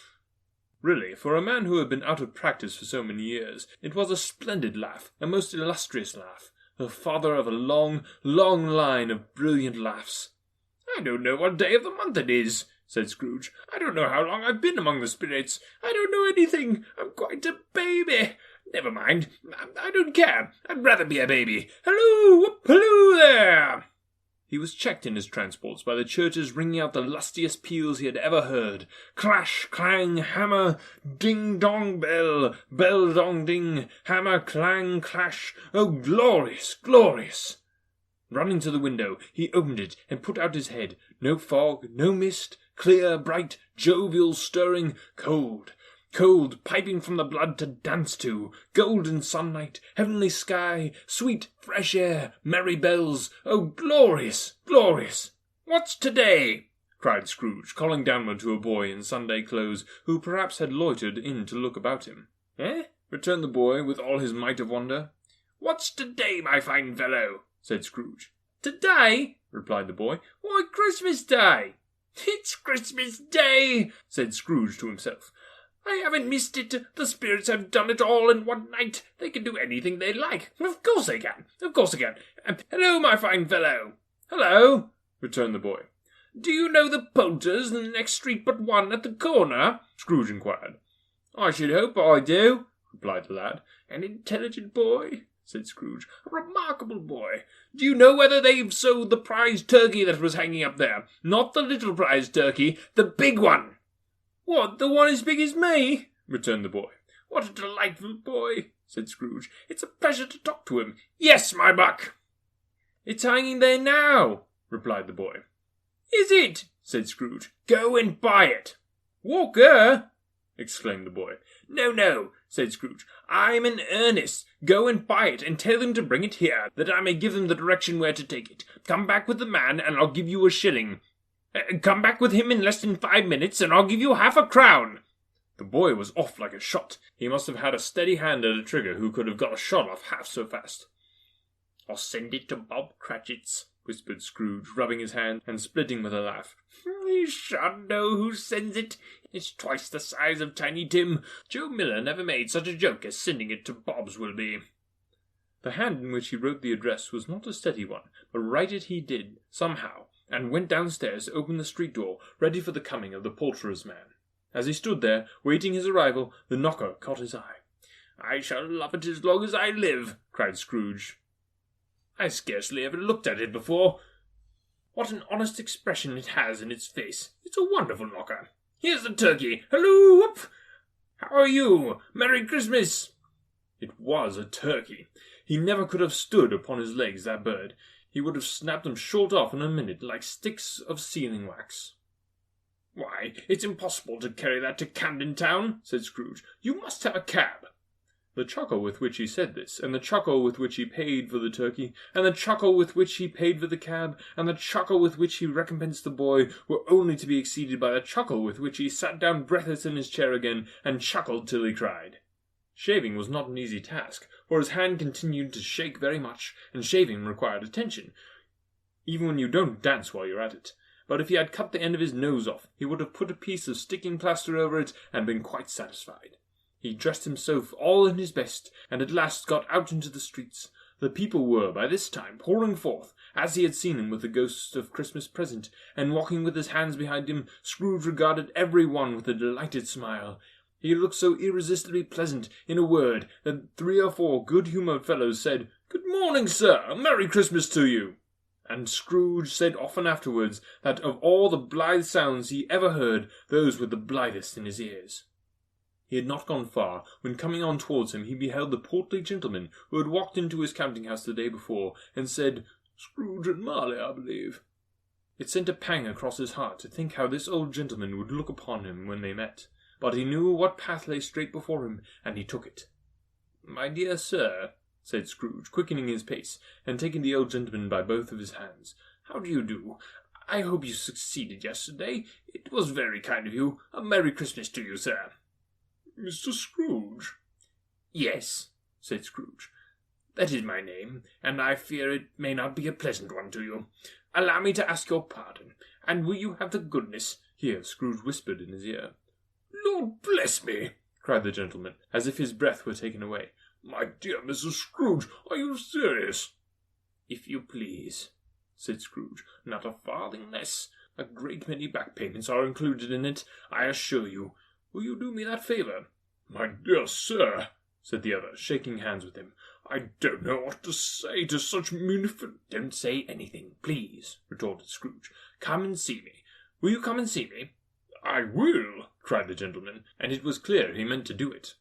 Really, for a man who had been out of practice for so many years, it was a splendid laugh, a most illustrious laugh, the father of a long, long line of brilliant laughs. "I don't know what day of the month it is," said Scrooge. "I don't know how long I've been among the spirits. I don't know anything. I'm quite a baby. Never mind. I don't care. I'd rather be a baby. Halloo! Whoop, halloo there!" He was checked in his transports by the churches ringing out the lustiest peals he had ever heard. Clash, clang, hammer, ding-dong bell, bell-dong-ding, hammer, clang, clash. Oh, glorious, glorious! Running to the window, he opened it and put out his head. No fog, no mist, clear, bright, jovial, stirring, cold, cold, piping from the blood to dance to, golden sunlight, heavenly sky, sweet, fresh air, merry bells. Oh, glorious, glorious! "What's today?" cried Scrooge, calling downward to a boy in Sunday clothes, who perhaps had loitered in to look about him. "Eh?" returned the boy, with all his might of wonder. "What's today, my fine fellow?" said Scrooge. "Today?" replied the boy. "Why, Christmas Day." "It's Christmas Day," said Scrooge to himself. "I haven't missed it. The spirits have done it all in one night. They can do anything they like. Of course they can. Of course they can. Hello, my fine fellow." "Hello," returned the boy. "Do you know the Poulters in the next street but one at the corner?" Scrooge inquired. "I should hope I do," replied the lad. "An intelligent boy," said Scrooge. "A remarkable boy. Do you know whether they've sold the prize turkey that was hanging up there? Not the little prize turkey, the big one." "What, the one as big as me?" returned the boy. "What a delightful boy," said Scrooge. "It's a pleasure to talk to him. Yes, my buck." "It's hanging there now," replied the boy. "Is it?" said Scrooge. "Go and buy it." "Walker!" exclaimed the boy. No, said Scrooge. "I'm in earnest. Go and buy it, and tell them to bring it here, that I may give them the direction where to take it. Come back with the man, and I'll give you a shilling. Come back with him in less than 5 minutes, and I'll give you half a crown." The boy was off like a shot. He must have had a steady hand at a trigger who could have got a shot off half so fast. "I'll send it to Bob Cratchit's," whispered Scrooge, rubbing his hand and splitting with a laugh. "He shan't know who sends it. It's twice the size of Tiny Tim. Joe Miller never made such a joke as sending it to Bob's will be." The hand in which he wrote the address was not a steady one, but write it he did, somehow, and went downstairs to open the street door, ready for the coming of the poulterer's man. As he stood there, waiting his arrival, the knocker caught his eye. "I shall love it as long as I live," cried Scrooge. "I scarcely ever looked at it before. What an honest expression it has in its face. It's a wonderful knocker. Here's the turkey. Halloo, whoop! How are you? Merry Christmas!" It was a turkey. He never could have stood upon his legs, that bird. He would have snapped them short off in a minute, like sticks of sealing wax. "Why, it's impossible to carry that to Camden Town," said Scrooge. "You must have a cab." The chuckle with which he said this, and the chuckle with which he paid for the turkey, and the chuckle with which he paid for the cab, and the chuckle with which he recompensed the boy, were only to be exceeded by the chuckle with which he sat down breathless in his chair again, and chuckled till he cried. Shaving was not an easy task, for his hand continued to shake very much, and shaving required attention, even when you don't dance while you're at it. But if he had cut the end of his nose off, he would have put a piece of sticking plaster over it, and been quite satisfied. He dressed himself all in his best, and at last got out into the streets. The people were, by this time, pouring forth, as he had seen him with the ghost of Christmas Present, and walking with his hands behind him. Scrooge regarded every one with a delighted smile. He looked so irresistibly pleasant, in a word, that 3 or 4 good-humoured fellows said, "Good morning, sir, Merry Christmas to you." And Scrooge said often afterwards that of all the blithe sounds he ever heard, those were the blithest in his ears. He had not gone far, when coming on towards him he beheld the portly gentleman who had walked into his counting-house the day before, and said, "Scrooge and Marley, I believe." It sent a pang across his heart to think how this old gentleman would look upon him when they met, but he knew what path lay straight before him, and he took it. "My dear sir," said Scrooge, quickening his pace, and taking the old gentleman by both of his hands, "how do you do? I hope you succeeded yesterday. It was very kind of you. A Merry Christmas to you, sir." "Mr. Scrooge?" "Yes," said Scrooge. "That is my name, and I fear it may not be a pleasant one to you. Allow me to ask your pardon, and will you have the goodness—" Here Scrooge whispered in his ear. "Lord bless me!" cried the gentleman, as if his breath were taken away. "My dear Mrs. Scrooge, are you serious?" "If you please," said Scrooge. "Not a farthing less. A great many back payments are included in it, I assure you. Will you do me that favour?" "My dear sir," said the other, shaking hands with him, "I don't know what to say to such "Don't say anything, please," retorted Scrooge. "Come and see me. Will you come and see me?" "I will," cried the gentleman, and it was clear he meant to do it.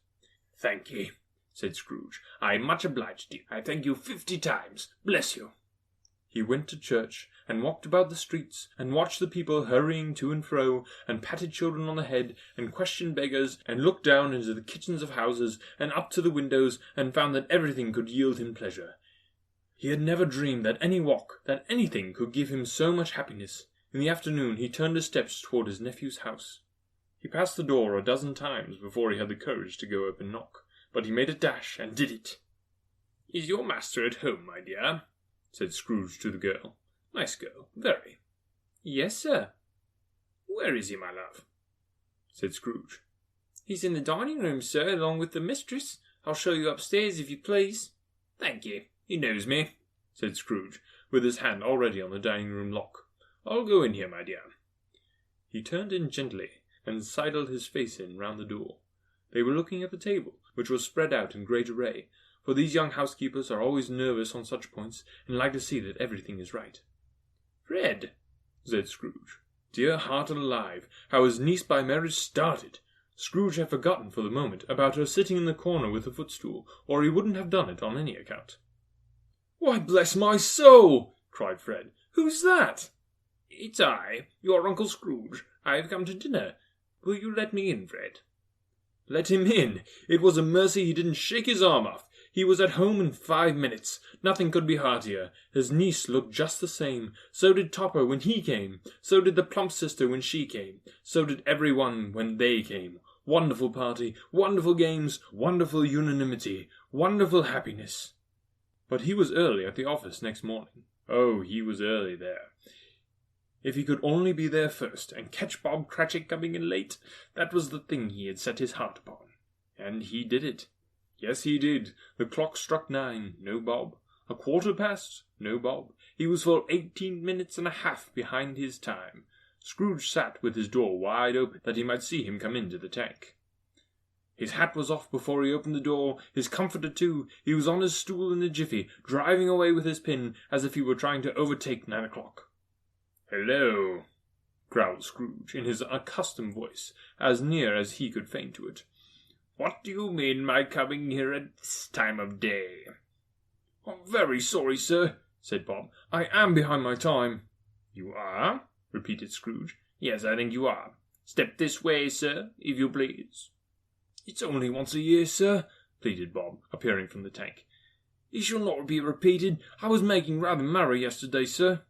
"Thank ye," said Scrooge. "I am much obliged to you. I thank you 50 times. Bless you." He went to church, and walked about the streets, and watched the people hurrying to and fro, and patted children on the head, and questioned beggars, and looked down into the kitchens of houses, and up to the windows, and found that everything could yield him pleasure. He had never dreamed that any walk, that anything could give him so much happiness. In the afternoon he turned his steps toward his nephew's house. He passed the door a dozen times before he had the courage to go up and knock, but he made a dash, and did it. "Is your master at home, my dear?" said Scrooge to the girl. "Nice girl, very." "Yes, sir." "Where is he, my love?" said Scrooge. "He's in the dining room, sir, along with the mistress. I'll show you upstairs, if you please." "Thank you. He knows me," said Scrooge, with his hand already on the dining room lock. "I'll go in here, my dear." He turned in gently, and sidled his face in round the door. They were looking at the table, which was spread out in great array, for these young housekeepers are always nervous on such points, and like to see that everything is right. "Fred," said Scrooge. Dear heart alive, how his niece by marriage started! Scrooge had forgotten for the moment about her sitting in the corner with the footstool, or he wouldn't have done it on any account. "Why, bless my soul!" cried Fred. "Who's that?" "It's I, your Uncle Scrooge. I have come to dinner. Will you let me in, Fred?" Let him in! It was a mercy he didn't shake his arm off. He was at home in 5 minutes. Nothing could be heartier. His niece looked just the same. So did Topper when he came. So did the plump sister when she came. So did every one when they came. Wonderful party, wonderful games, wonderful unanimity, wonderful happiness. But he was early at the office next morning. Oh, he was early there. If he could only be there first, and catch Bob Cratchit coming in late, that was the thing he had set his heart upon. And he did it. Yes, he did. The clock struck 9, no Bob. 1/4 past, no Bob. He was full 18 minutes and a half behind his time. Scrooge sat with his door wide open, that he might see him come into the tank. His hat was off before he opened the door, his comforter too. He was on his stool in a jiffy, driving away with his pin, as if he were trying to overtake 9 o'clock. "Hello," growled Scrooge, in his accustomed voice, as near as he could feign to it. "What do you mean by coming here at this time of day?" "I'm very sorry, sir," said Bob. "I am behind my time." "You are?" repeated Scrooge. "Yes, I think you are. Step this way, sir, if you please." "It's only once a year, sir," pleaded Bob, appearing from the tank. "It shall not be repeated. I was making rather merry yesterday, sir."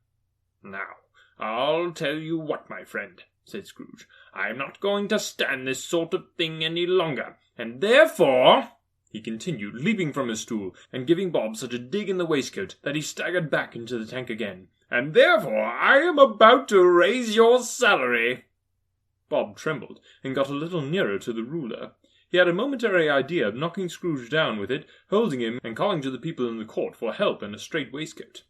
"Now, I'll tell you what, my friend," said Scrooge. "I am not going to stand this sort of thing any longer, and therefore," he continued, leaping from his stool, and giving Bob such a dig in the waistcoat that he staggered back into the tank again, "and therefore I am about to raise your salary." Bob trembled, and got a little nearer to the ruler. He had a momentary idea of knocking Scrooge down with it, holding him, and calling to the people in the court for help and a straight waistcoat.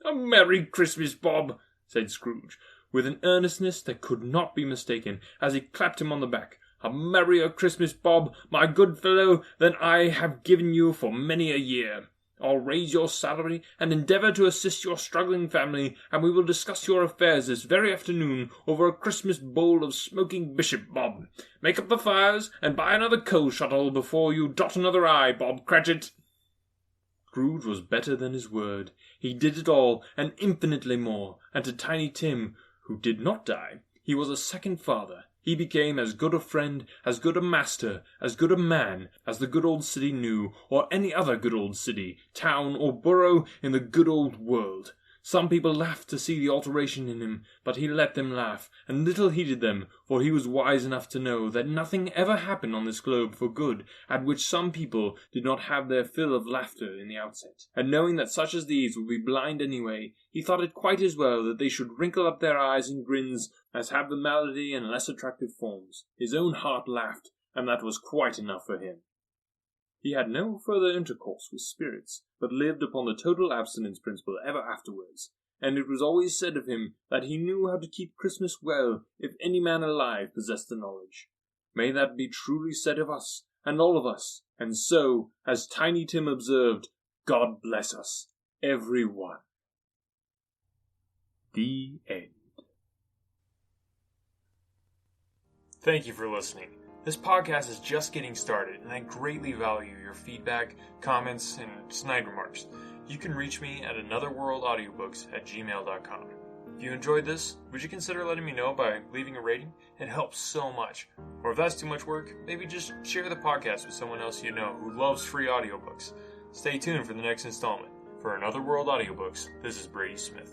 "A Merry Christmas, Bob," said Scrooge, with an earnestness that could not be mistaken, as he clapped him on the back. "A merrier Christmas, Bob, my good fellow, than I have given you for many a year. I'll raise your salary and endeavour to assist your struggling family, and we will discuss your affairs this very afternoon over a Christmas bowl of smoking bishop, Bob. Make up the fires and buy another coal shuttle before you dot another I, Bob Cratchit." Scrooge was better than his word. He did it all, and infinitely more, and to Tiny Tim, who did not die, he was a second father. He became as good a friend, as good a master, as good a man, as the good old city knew, or any other good old city, town, or borough in the good old world. Some people laughed to see the alteration in him, but he let them laugh, and little heeded them, for he was wise enough to know that nothing ever happened on this globe for good, at which some people did not have their fill of laughter in the outset. And knowing that such as these would be blind anyway, he thought it quite as well that they should wrinkle up their eyes in grins as have the malady in less attractive forms. His own heart laughed, and that was quite enough for him. He had no further intercourse with spirits, but lived upon the total abstinence principle ever afterwards, and it was always said of him that he knew how to keep Christmas well if any man alive possessed the knowledge. May that be truly said of us, and all of us, and so, as Tiny Tim observed, God bless us, every one. The end. Thank you for listening. This podcast is just getting started, and I greatly value your feedback, comments, and snide remarks. You can reach me at anotherworldaudiobooks@gmail.com. If you enjoyed this, would you consider letting me know by leaving a rating? It helps so much. Or if that's too much work, maybe just share the podcast with someone else you know who loves free audiobooks. Stay tuned for the next installment. For Another World Audiobooks, this is Brady Smith.